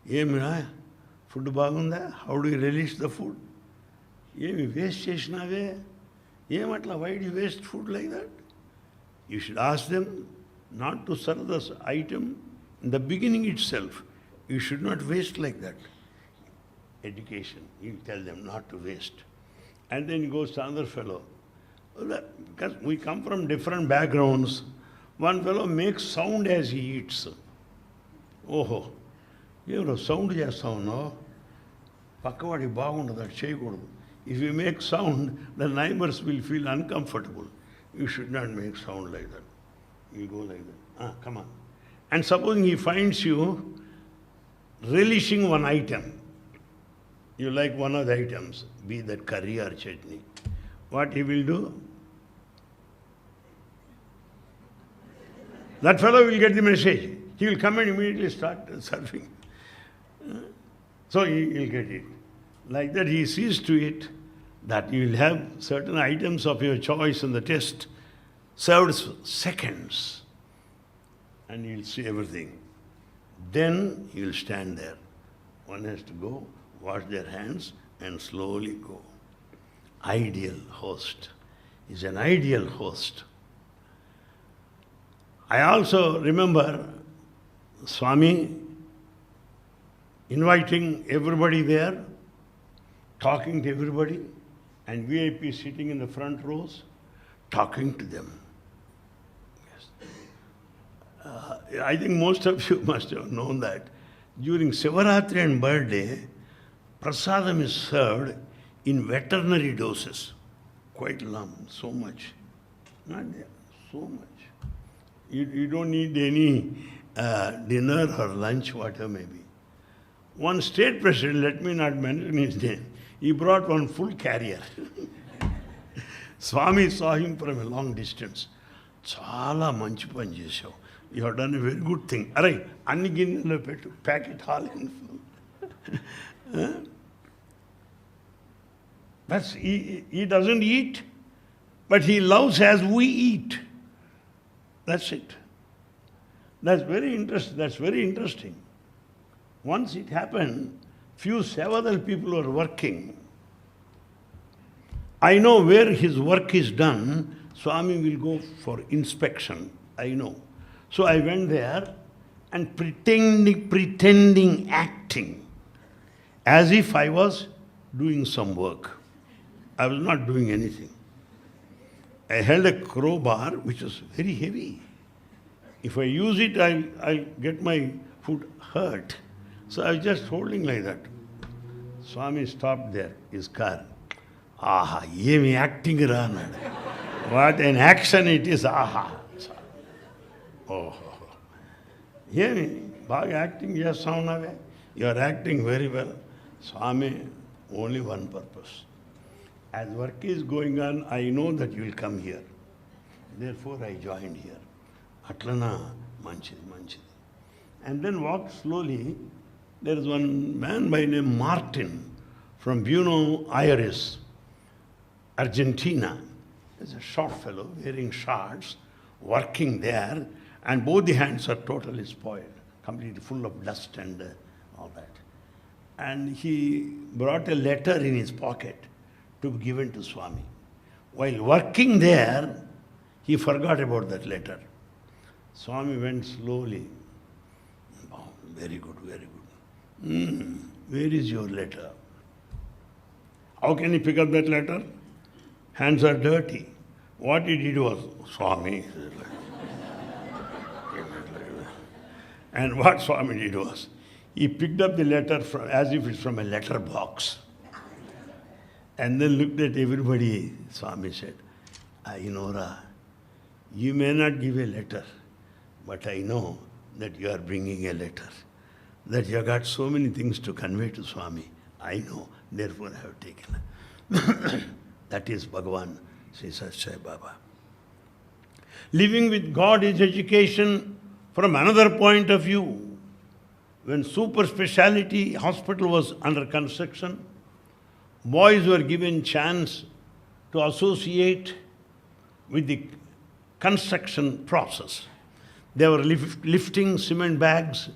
Food bagunda? How do you relish the food? Waste chesnave? Why do you waste food like that? You should ask them not to serve this item in the beginning itself. You should not waste like that. Education, you tell them not to waste. And then he goes to another fellow. Because we come from different backgrounds. One fellow makes sound as he eats. Sound chestavuno pakkavadi bagundu that cheyakudu. If you make sound, the neighbors will feel uncomfortable. You should not make sound like that. You go like that. Come on. And supposing he finds you relishing one item, you like one of the items, be that curry or chutney, what he will do? That fellow will get the message. He will come and immediately start surfing. So he will get it. Like that he sees to it that you will have certain items of your choice in the test served seconds. And you will see everything. Then you will stand there. One has to go, wash their hands and slowly go. Ideal host is an ideal host. I also remember Swami inviting everybody there, talking to everybody, and VIP sitting in the front rows, talking to them. Yes. I think most of you must have known that during Sivaratri and birthday, prasadam is served in veterinary doses. Quite lump, so much. Not there, so much. You don't need any dinner or lunch, whatever may be. One state president, let me not mention his name, he brought one full carrier. Swami saw him from a long distance. Chala manchi pani chesavu. You have done a very good thing. Aray, anni ginnelo pettu, pack it all in full. He doesn't eat, but he loves as we eat. That's it. That's very interesting. Once it happened, several people were working. I know where his work is done, Swami will go for inspection. I know. So I went there and acting, as if I was doing some work. I was not doing anything. I held a crowbar which was very heavy. If I use it, I'll get my foot hurt. So I was just holding like that. Swami stopped there, his car. Aha, yemi acting around. What an action it is, aha. Oh, yemi, baga acting, yes, sound. You are acting very well. Swami, only one purpose. As work is going on, I know that you will come here. Therefore, I joined here. Atlana, manchidi. And then walked slowly. There is one man by name Martin from Buenos Aires, Argentina. There's a short fellow wearing shorts, working there, and both the hands are totally spoiled, completely full of dust and all that. And he brought a letter in his pocket to be given to Swami. While working there, he forgot about that letter. Swami went slowly. Oh, very good, very good. Where is your letter? How can he pick up that letter? Hands are dirty. What he did was, Swami. And what Swami did was, he picked up the letter as if it's from a letter box. And then looked at everybody. Swami said, Ainora, you may not give a letter, but I know that you are bringing a letter, that you have got so many things to convey to Swami. I know, therefore I have taken. That is Bhagavan, says Sathya Baba. Living with God is education from another point of view. When super specialty hospital was under construction, boys were given chance to associate with the construction process. They were lifting cement bags,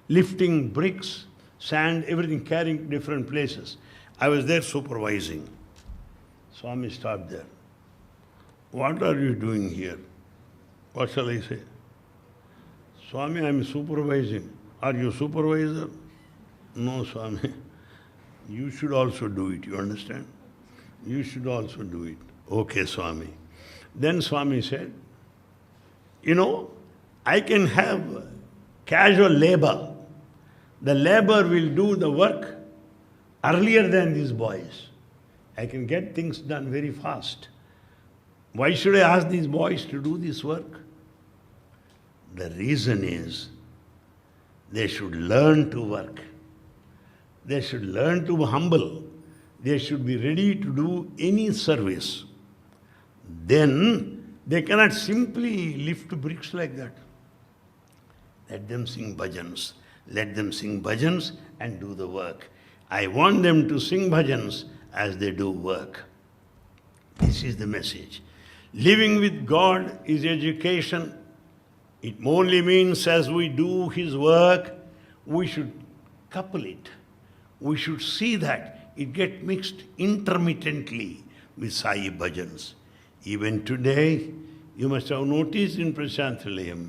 lifting bricks, sand, everything, carrying different places. I was there supervising. Swami stopped there. What are you doing here? What shall I say? Swami, I am supervising. Are you supervisor? No, Swami. You should also do it, you understand? You should also do it. Okay, Swami. Then Swami said, I can have casual labor. The labor will do the work earlier than these boys. I can get things done very fast. Why should I ask these boys to do this work? The reason is they should learn to work. They should learn to be humble. They should be ready to do any service. Then they cannot simply lift bricks like that. Let them sing bhajans. Let them sing bhajans and do the work. I want them to sing bhajans as they do work. This is the message. Living with God is education. It only means as we do His work, we should couple it. We should see that it gets mixed intermittently with Sai bhajans. Even today, you must have noticed in Prashanthalayam,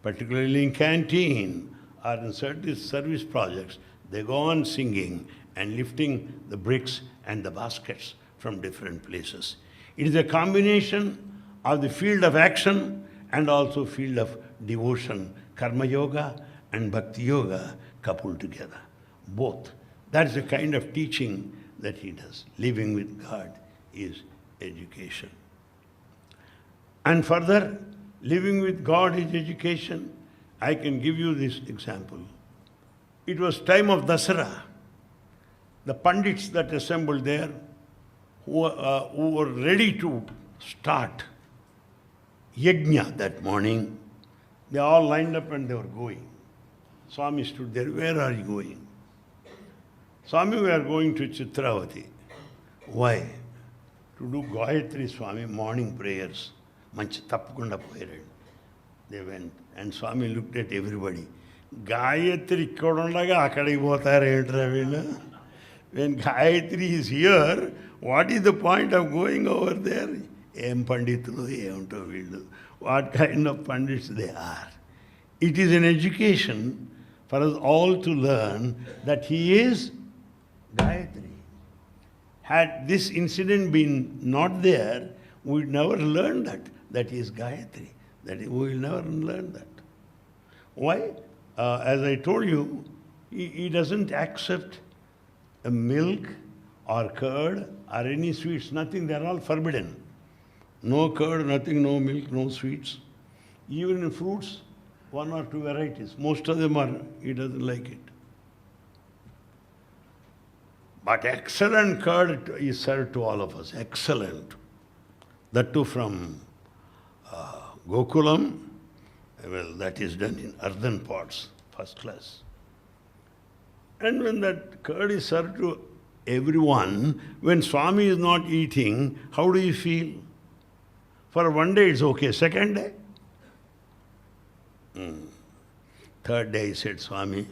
particularly in canteen or in certain service projects, they go on singing and lifting the bricks and the baskets from different places. It is a combination of the field of action and also field of devotion, karma yoga and bhakti yoga coupled together. Both. That's the kind of teaching that he does. Living with God is education. And further, living with God is education. I can give you this example. It was time of Dasara. The pandits that assembled there, who were ready to start yajna that morning, they all lined up and they were going. Swami stood there. Where are you going? Swami, we are going to Chitravati. Why? To do Gayatri, Swami, morning prayers. Manchi tappakunda poyiradu. They went and Swami looked at everybody. Gayatri ikkadunaga akadiki potharu entra veelu. When Gayatri is here, what is the point of going over there? Em panditulu, emto veelu. What kind of pandits they are. It is an education for us all to learn that he is Gayatri. Had this incident been not there, we would never learn that he is Gayatri. We will never learn that. Why? As I told you, he doesn't accept a milk or curd or any sweets, nothing. They are all forbidden. No curd, nothing, no milk, no sweets. Even in fruits, 1 or 2 varieties. Most of them are, he doesn't like it. But excellent curd is served to all of us. Excellent. That too from Gokulam. Well, that is done in earthen pots, first class. And when that curd is served to everyone, when Swami is not eating, how do you feel? For one day it's okay. Second day? Third day he said, Swami,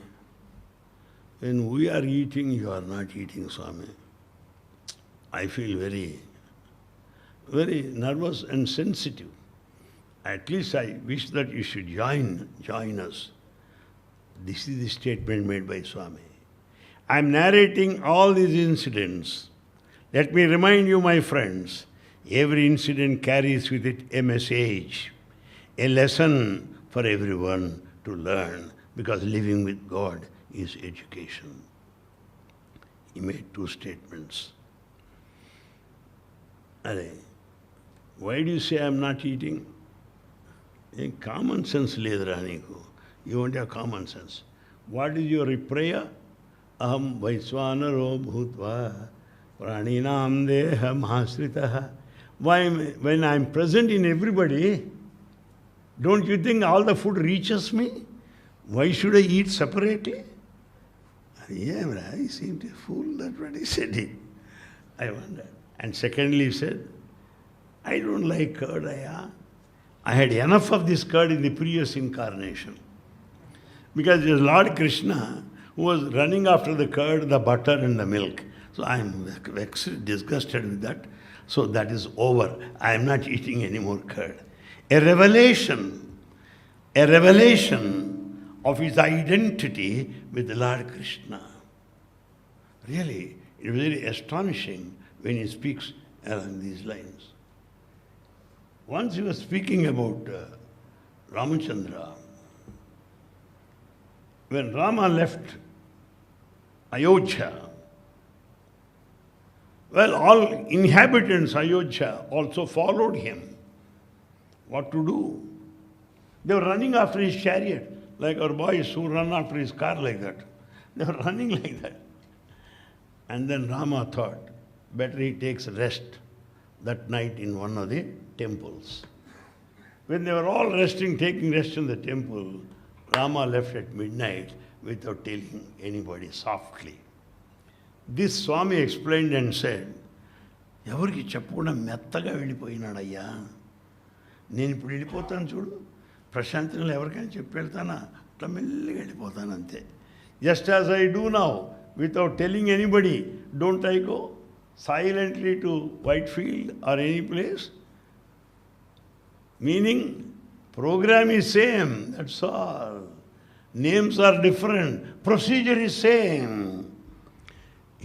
when we are eating, you are not eating, Swami. I feel very, very nervous and sensitive. At least I wish that you should join us. This is the statement made by Swami. I am narrating all these incidents. Let me remind you, my friends, every incident carries with it a message, a lesson for everyone to learn, because living with God is education. He made 2 statements. Why do you say I am not eating? Common sense ledra neeku. You won't have common sense. What is your prayer? Aham vaisvanaro bhutva praninam deham hasritaha. Why, when I am present in everybody, don't you think all the food reaches me? Why should I eat separately? Yeah, I seemed a fool, that's what he said. I wonder. And secondly, he said, I don't like curd, I had enough of this curd in the previous incarnation. Because it was Lord Krishna who was running after the curd, the butter and the milk. So I am vexed, disgusted with that. So that is over. I am not eating any more curd. A revelation of his identity with the Lord Krishna. Really, it was very astonishing when he speaks along these lines. Once he was speaking about Ramachandra. When Rama left Ayodhya, well, all inhabitants of Ayodhya also followed him. What to do? They were running after his chariot, like our boys who run after his car like that. They were running like that. And then Rama thought, better he takes rest that night in one of the temples. When they were all resting, taking rest in the temple, Rama left at midnight without telling anybody, softly. This Swami explained and said, ఎవరికి చెప్పకుండా మెత్తగా వెళ్ళిపోయినాడయ్యా. నేను ఇప్పుడు వెళ్ళిపోతాను చూడు, ప్రశాంతంగా ఎవరికైనా చెప్పి వెళ్తానా, అట్లా మెల్లిగా వెళ్ళిపోతాను అంతే. Just as I do now, without telling anybody, don't I go silently to Whitefield or any place? Meaning, program is same, that's all. Names are different, procedure is same.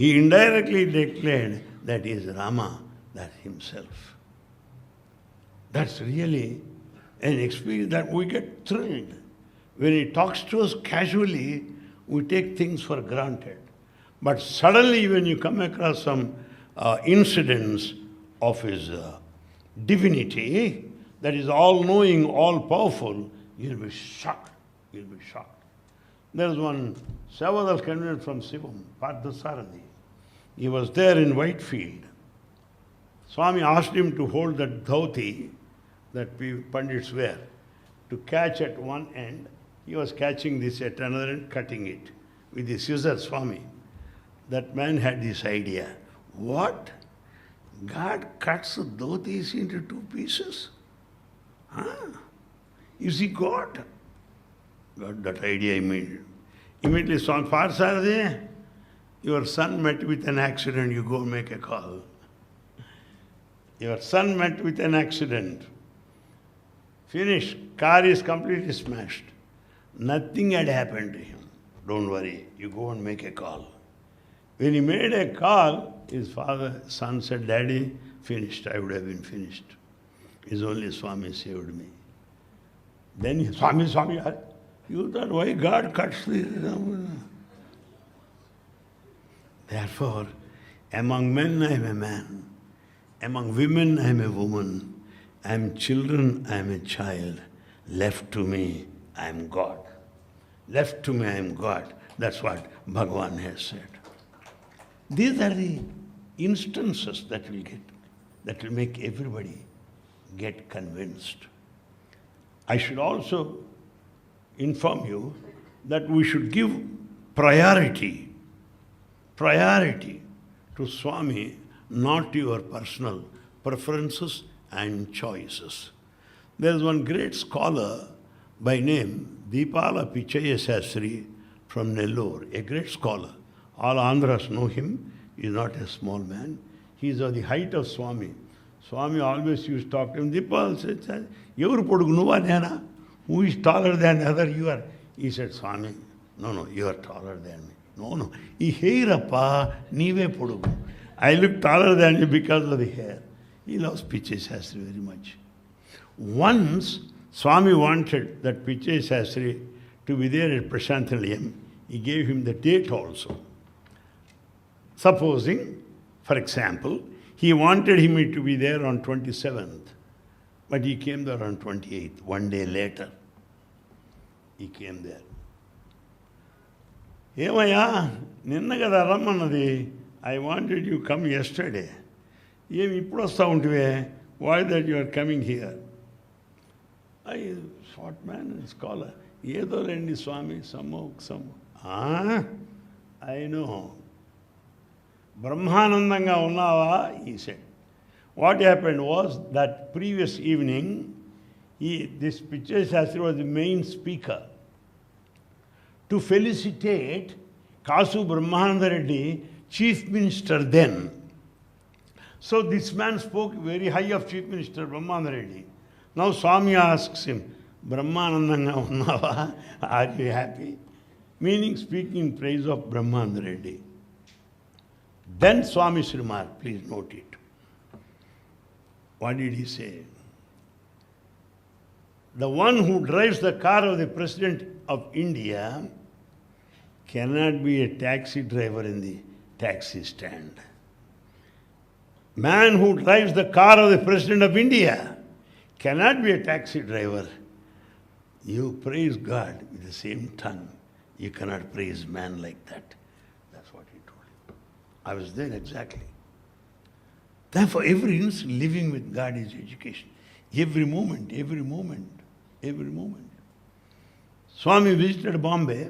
He indirectly declared that is Rama, that himself. That's really an experience that we get thrilled. When he talks to us casually, we take things for granted. But suddenly when you come across some incidents of his divinity, that is all-knowing, all-powerful, you'll be shocked. You'll be shocked. There's one Savadal candidate from Sivam, Parthasarathi. He was there in Whitefield. Swami asked him to hold that dhoti that we Pandits wear, to catch at one end. He was catching this at another end, cutting it with the scissors, Swami. That man had this idea. What? God cuts the dhotis into two pieces? Huh? Is he God? Got that idea immediately. Immediately, Swami Parthasarathi, your son met with an accident, you go make a call. Your son met with an accident. Finished. Car is completely smashed. Nothing had happened to him. Don't worry, you go and make a call. When he made a call, his son said, Daddy, finished. I would have been finished. His only Swami saved me. Then Swami, you thought, why God cuts the... Therefore, among men I am a man, among women I am a woman, I am children, I am a child, left to me, I am God. Left to me, I am God. That's what Bhagavan has said. These are the instances that will make everybody get convinced. I should also inform you that we should give priority to Swami, not to your personal preferences and choices. There is one great scholar by name Deepala Pichaya Sastri from Nellore, a great scholar. All Andhras know him. He is not a small man. He is of the height of Swami. Swami always used to talk to him. Deepala said, who is taller than the other? You are. He said, Swami, no, you are taller than me. No. Ee hairappa, neeve podugu. I look taller than you because of the hair. He loves Pichaya Sastri very much. Once, Swami wanted that Pichaya Sastri to be there at Prashantalayam. He gave him the date also. Supposing, for example, he wanted him to be there on 27th, but he came there on 28th, one day later. He came there. ఏమయ్యా నిన్న కదా రమ్మన్నది, I wanted you come yesterday. ఏమి ఇప్పుడు వస్తూ ఉంటివే, why that you are coming here? I short man and scholar. ఏదో రండి స్వామి, some. I know. బ్రహ్మానందంగా ఉన్నావా? He said. What happened was that previous evening, this Pichaya Sastri was the main speaker. To felicitate Kasu Brahmananda Reddy, Chief Minister then. So this man spoke very high of Chief Minister Brahmananda Reddy. Now Swami asks him, Brahmanandanga unnava? Are you happy? Meaning speaking in praise of Brahmananda Reddy. Then Swami's remark, please note it. What did he say? The one who drives the car of the President of India cannot be a taxi driver in the taxi stand. Man who drives the car of the President of India cannot be a taxi driver You praise God with the same tongue. You cannot praise man like that. That's what he told you. I was there exactly. Therefore, every instant living with God is education. Every moment, every moment, every moment. Swami visited Bombay.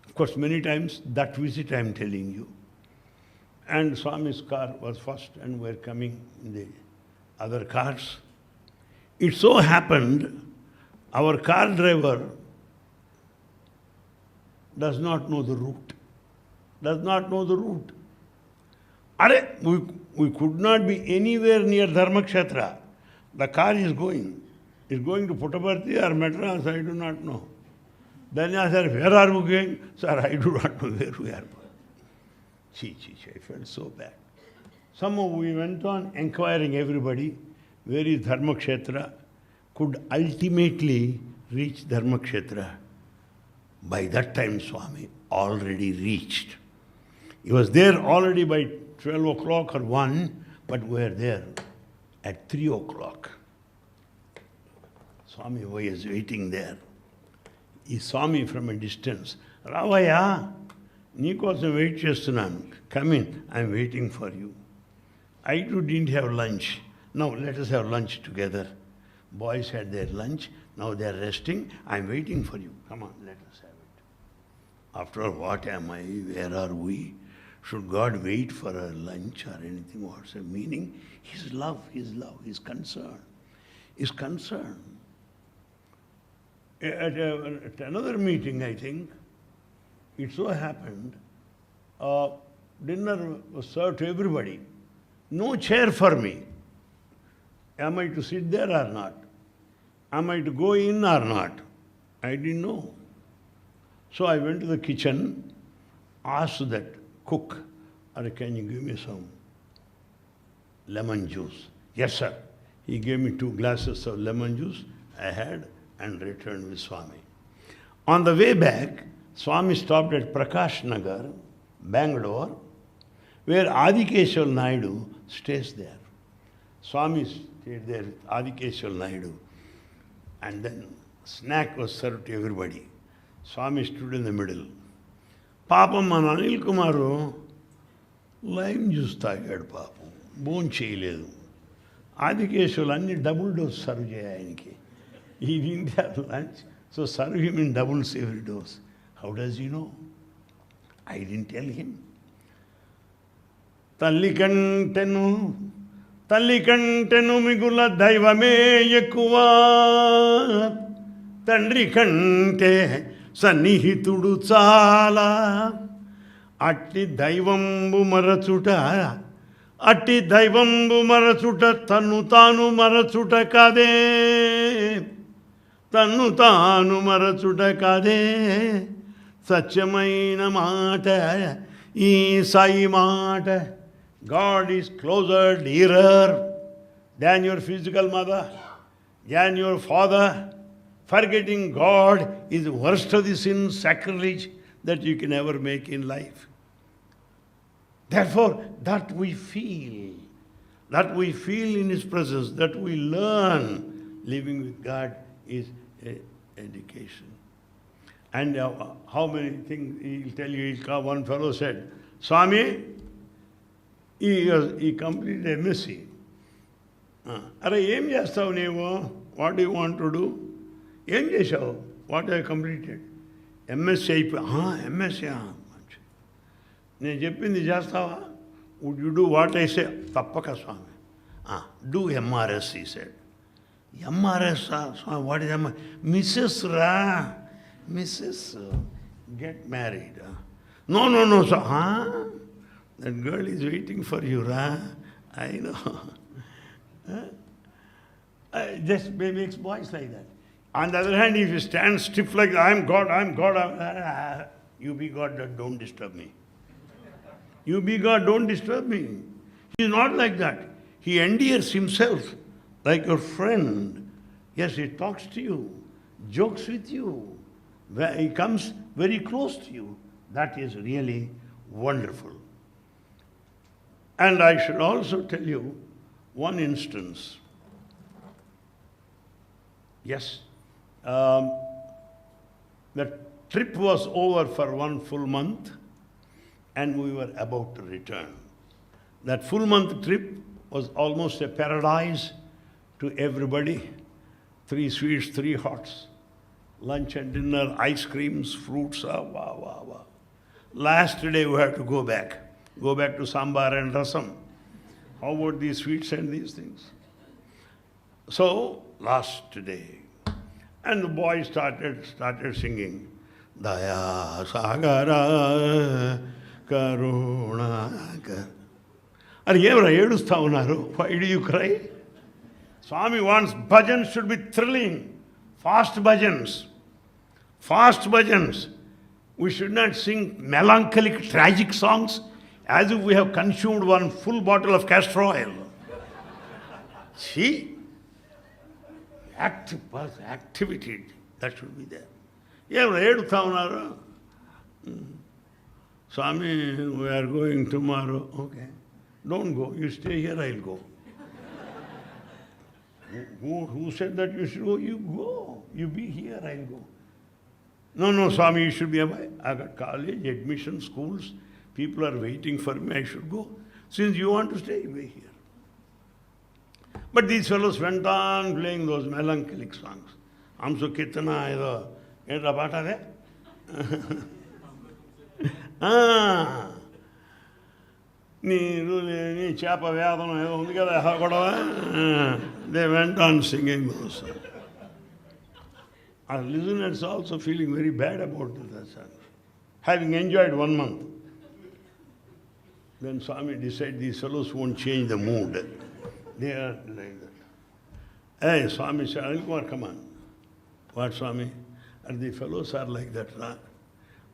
Of course, many times that visit I am telling you. And Swami's car was first and we were coming in the other cars. It so happened, our car driver does not know the route. Does not know the route. We could not be anywhere near Dharmakshetra. The car is going. Is going to Puttaparthi or Madras, I do not know. Then I said, where are we going? Sir, I do not know where we are going. I felt so bad. Somehow we went on inquiring everybody, where is Dharmakshetra? Could ultimately reach Dharmakshetra. By that time, Swami already reached. He was there already by 12 o'clock or 1, but we were there at 3 o'clock. Swami was waiting there. He saw me from a distance. Ravaya, నీకోసం wait చేస్తున్నాను. Come in, I'm waiting for you. I too didn't have lunch. Now let us have lunch together. Boys had their lunch. Now they are resting. I'm waiting for you. Come on, let us have it. After all, what am I? Where are we? Should God wait for a lunch or anything? What's the meaning? His love, His concern. His concern. At another meeting, I think, it so happened, dinner was served to everybody. No chair for me. Am I to sit there or not? Am I to go in or not? I didn't know. So I went to the kitchen, asked that cook, can you give me some lemon juice? Yes, sir. He gave me 2 glasses of lemon juice. I had and returned with Swami. On the way back, Swami stopped at Prakash Nagar, Bangalore, where Adikeshwar Naidu stays there. Swami stayed there with Adikeshwar Naidu. And then snack was served to everybody. Swami stood in the middle. Papam man Anil Kumaru, lime juice తాగాడు పాపం. భోం చేయలేదు. Adikeshwar అన్ని double dose serve చేయాయనికి. He didn't have lunch, so serve him in doubles every dose. How does he know? I didn't tell him. తల్లి కంటెను మిగుల దైవమే ఎక్కువ, తండ్రి కంటే సన్నిహితుడు చాలా, అట్టి దైవంబు మరచుట తన్ను తాను మరచుట కాదే, తన్ను తాను మరచుట కాదే, సత్యమైన మాట ఈ సాయి మాట. God is closer, dearer than your physical mother, than your father. Forgetting God is the worst of the sin, sacrilege that you can ever make in life. Therefore, that we feel in His presence, that we learn living with God is education. And how many things he'll tell you. One fellow said, Swami, he completed MSc. Are ఏం చేస్తావు నీవు? What do you want to do? ఏం చేశావు? What have you completed? MSc MSc. నేను చెప్పింది చేస్తావా? Would you do what I say? తప్పక స్వామి. Do MRS, he said. MRS, Swami, what is MRS? Mrs. Ra. Mrs. Get married. No, sir. That girl is waiting for you, Ra. I know. Just makes boys like that. On the other hand, if you stand stiff like, I'm God, you be God, don't disturb me. You be God, don't disturb me. He's not like that. He endears himself like your friend. Yes, he talks to you, jokes with you. He comes very close to you. That is really wonderful. And I should also tell you one instance. Yes, Um, the trip was over for one full month and we were about to return. That full month trip was almost a paradise to everybody. 3 sweets, 3 hots, lunch and dinner, ice creams, fruits, wow, wow, wow. Last day we have to go back to sambar and rasam. How about these sweets and these things? So, last day, and the boy started singing, Daya Sagara Karuna. Why do you cry? Swami wants bhajans should be thrilling, fast bhajans. Fast bhajans. We should not sing melancholic, tragic songs as if we have consumed one full bottle of castor oil. See? Activity, that should be there. Swami, we are going tomorrow. Okay. Don't go. You stay here, I'll go. Who said that you should go? You go. You be here, I'll go. No, Swami, you should be away. I got college, admission, schools. People are waiting for me. I should go. Since you want to stay, be here. But these fellows went on playing those melancholic songs. Amso kitana edo eta paata de? Ni chapa vyadano edo undi kada kodava. They went on singing those songs. Our listeners are also feeling very bad about the songs. Having enjoyed 1 month. Then Swami decided these fellows won't change the mood. They are like that. Hey, Swami said, Anil Kumar, come on. What, Swami? And the fellows are like that. Huh?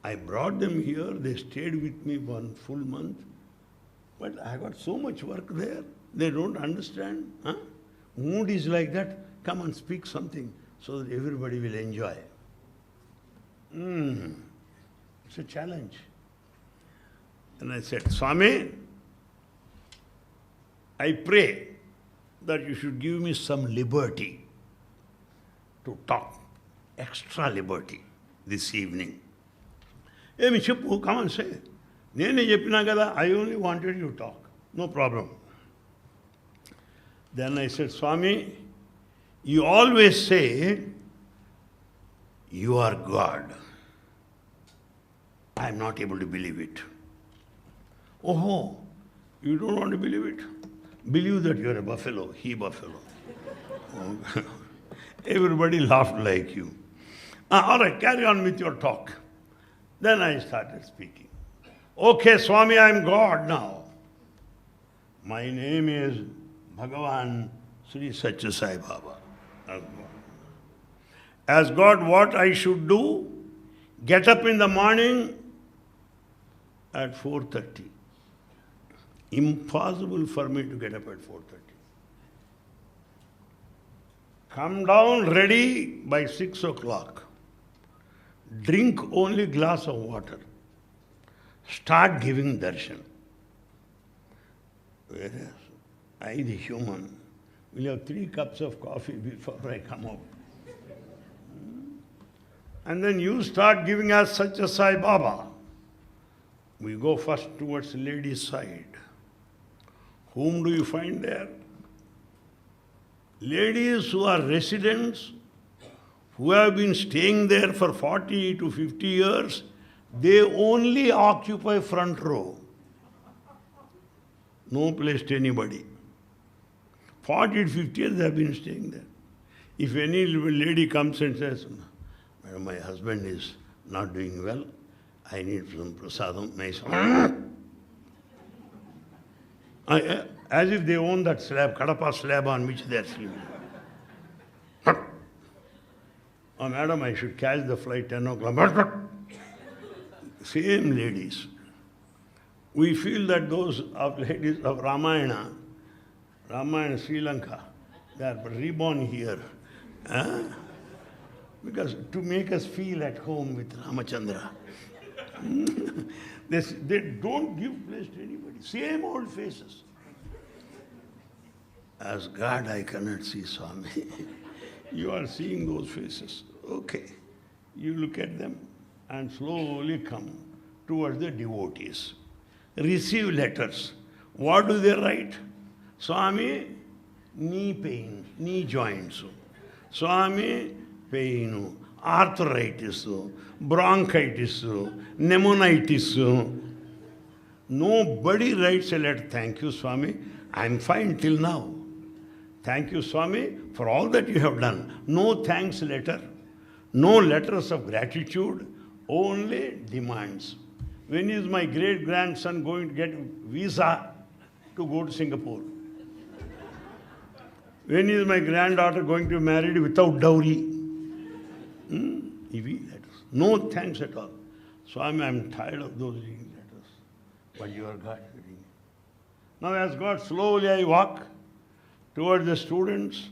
I brought them here, they stayed with me 1 full month. But I got so much work there, they don't understand. Huh? Mood is like that. Come and speak something so that everybody will enjoy. It's a challenge. And I said, Swami, I pray that you should give me some liberty to talk, extra liberty this evening. Hey, Chippu, come and say. I only wanted you to talk. No problem. Then I said, Swami, you always say, you are God. I am not able to believe it. Oh, you don't want to believe it? Believe that you are a buffalo, he buffalo. Oh. Everybody laughed like you. All right, carry on with your talk. Then I started speaking. Okay, Swami, I am God now. My name is Bhagavan Sri Sathya Sai Baba. As God, what I should do? Get up in the morning at 4:30. Impossible for me to get up at 4:30. Come down ready by 6 o'clock. Drink only glass of water. Start giving darshan. Whereas I, the human, will have 3 cups of coffee before I come out. And then you start giving us such a Sai Baba. We go first towards the lady's side. Whom do you find there? Ladies who are residents, who have been staying there for 40 to 50 years, they only occupy front row. No place to anybody. 40 to 50 years they have been staying there. If any lady comes and says, Madam, my husband is not doing well, I need some prasadam, as if they own that slab, Kadapa slab on which they are sleeping. Oh, madam, I should catch the flight 10 o'clock. Same ladies. We feel that those of ladies of Ramayana, Sri Lanka, they are reborn here. Because to make us feel at home with Ramachandra. They don't give place to anybody. Same old faces. As God, I cannot see Swami. You are seeing those faces. Okay. You look at them and slowly come towards the devotees. Receive letters. What do they write? Swami, knee pain, knee joints. Swami, pain, arthritis, bronchitis, pneumonitis. Nobody writes a letter. Thank you, Swami. I'm fine till now. Thank you, Swami, for all that you have done. No thanks letter. No letters of gratitude. Only demands. When is my great-grandson going to get visa to go to Singapore? When is my granddaughter going to be married without dowry? Letters. No thanks at all. Swami, I'm tired of those letters. But you are God. Now as God, slowly I walk towards the students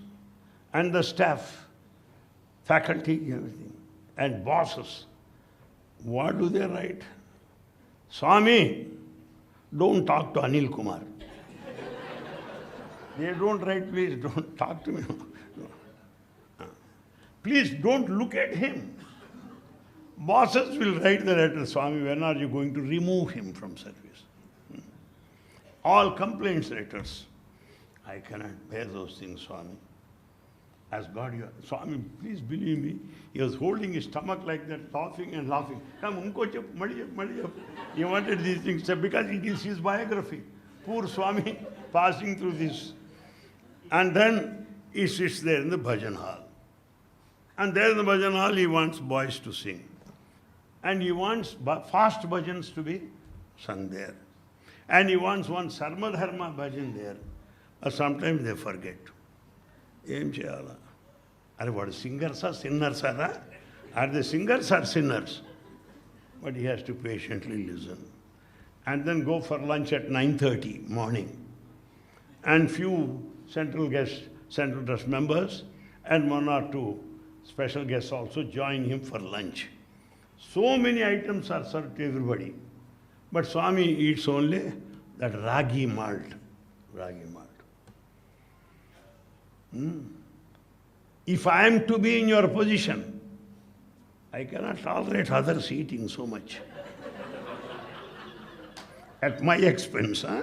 and the staff, faculty, everything, and bosses. What do they write? Swami, don't talk to Anil Kumar. They don't write, please don't talk to me. Please don't look at him. Bosses will write the letter, Swami, when are you going to remove him from service? All complaints letters. I cannot bear those things, Swami. As God, Swami, please believe me, he was holding his stomach like that, laughing and laughing. Come, unko chap, madi chap. He wanted these things because it is his biography. Poor Swami passing through this. And then he sits there in the bhajan hall. And there in the bhajan hall, he wants boys to sing. And he wants fast bhajans to be sung there. And he wants one sarmadharma bhajan there. Or sometimes they forget. Em cheyala? Are what singers or sinners are? Are they singers or sinners? But he has to patiently listen. And then go for lunch at 9:30 morning. And few central trust members and one or two special guests also join him for lunch. So many items are served to everybody. But Swami eats only that ragi malt. Ragi malt. If I am to be in your position, I cannot tolerate others eating so much. At my expense, huh?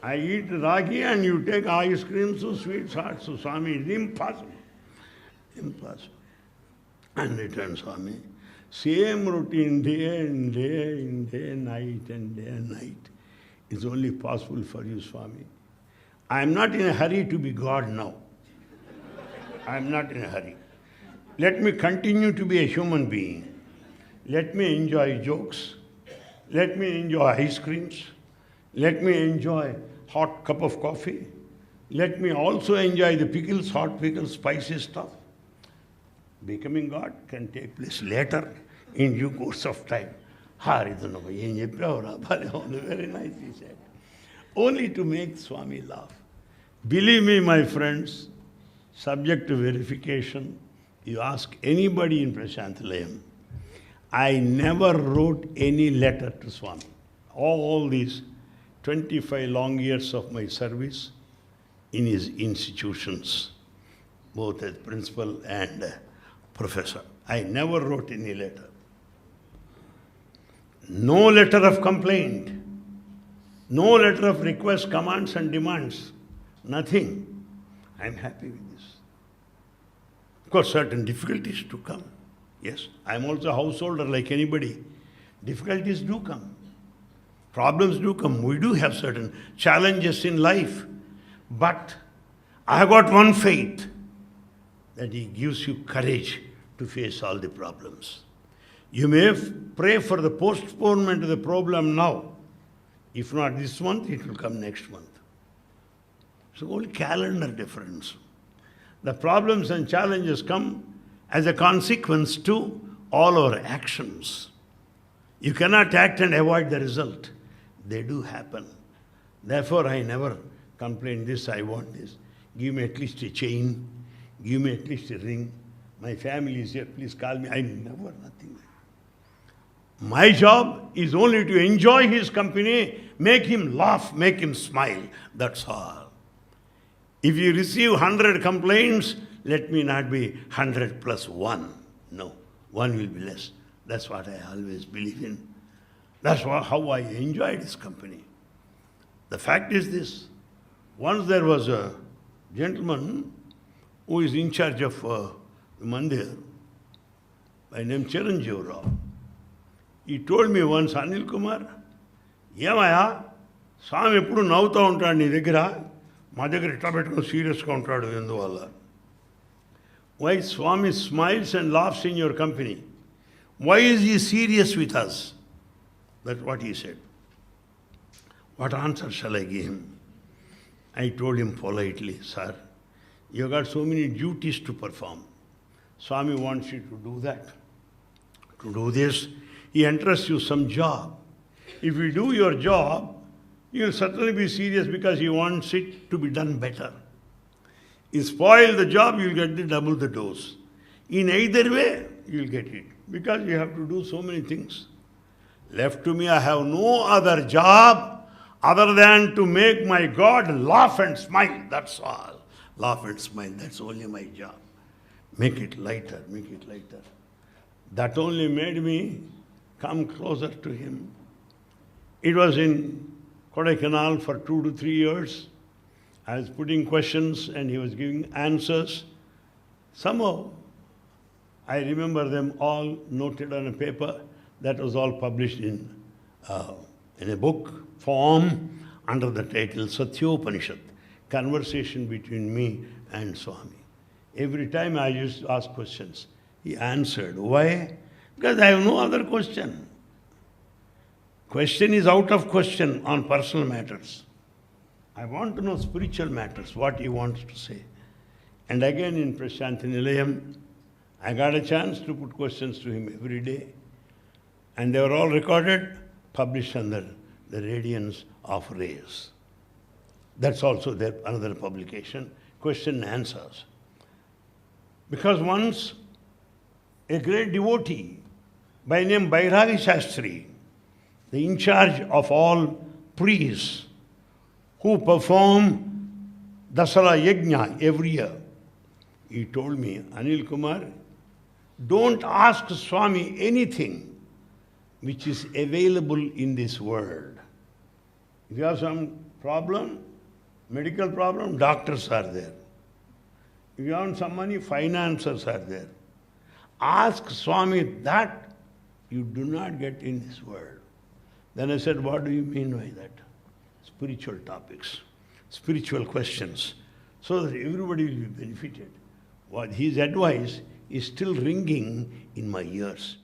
I eat ragi and you take ice cream, so sweets, hot, so Swami, it's impossible. Impossible. And return Swami. Same routine, day and day, night and day and night. It's only possible for you, Swami. I am not in a hurry to be God now. I am not in a hurry. Let me continue to be a human being. Let me enjoy jokes. Let me enjoy ice creams. Let me enjoy hot cup of coffee. Let me also enjoy the pickles, hot pickles, spicy stuff. Becoming God can take place later in due course of time. Very nice, he said. Only to make Swami laugh. Believe me, my friends, subject to verification, you ask anybody in Prashanthalayam, I never wrote any letter to Swami. All these 25 long years of my service in his institutions, both as principal and professor. I never wrote any letter. No letter of complaint. No letter of request, commands and demands. Nothing. I am happy with this. Of course, certain difficulties to come. Yes, I am also a householder like anybody. Difficulties do come. Problems do come. We do have certain challenges in life. But I have got one faith, that he gives you courage to face all the problems. You may pray for the postponement of the problem now. If not this month, it will come next month. So only calendar difference. The problems and challenges come as a consequence to all our actions. You cannot act and avoid the result. They do happen. Therefore, I never complain this, I want this. Give me at least a chain. Give me at least a ring. My family is here, please call me. I never, nothing. My job is only to enjoy his company, make him laugh, make him smile. That's all. If you receive 100 complaints, let me not be 100 plus 1. No, 1 will be less. That's what I always believe in. That's how I enjoyed his company. The fact is this. Once there was a gentleman who is in charge of the mandir, by name Chiranjeev Rao. He told me once, Anil Kumar, ఏమయ్యా స్వామి ఎప్పుడు నవ్వుతూ ఉంటాడు నీ దగ్గర మా దగ్గర ఇట్లా పెట్టుకుని సీరియస్గా ఉంటాడు ఎందువల్ల Why Swami smiles and laughs in your company? Why is he serious with us? That's what he said. What answer shall I give him? I told him politely, sir, you got so many duties to perform. Swami wants you to do that. To do this, he entrusts you some job. If you do your job, you'll certainly be serious because he wants it to be done better. You spoil the job, you'll get double the dose. In either way, you'll get it because you have to do so many things. Left to me, I have no other job other than to make my God laugh and smile. That's all. Laugh and smile, that's only my job. Make it lighter, make it lighter. That only made me come closer to him. It was in Kodaikanal for 2 to 3 years. I was putting questions and he was giving answers. Somehow, I remember them all noted on a paper. That was all published in a book form under the title Sathya, Conversation Between Me and Swami. Every time I used to ask questions, he answered. Why? Because I have no other question. Question is out of question on personal matters. I want to know spiritual matters, what he wants to say. And again in Prashanthi Nilayam, I got a chance to put questions to him every day. And they were all recorded, published under the Radiance of Rays. That's also there, another publication, question and answers. Because once a great devotee by name Bairagi Shastri, the in charge of all priests who perform Dasara Yajna every year, he told me, Anil Kumar, don't ask Swami anything which is available in this world. If you have some problem, medical problem, doctors are there. If you want some money, financiers are there. Ask Swami that you do not get in this world. Then I said, what do you mean by that? Spiritual topics, spiritual questions, so that everybody will be benefited. What his advice is still ringing in my ears.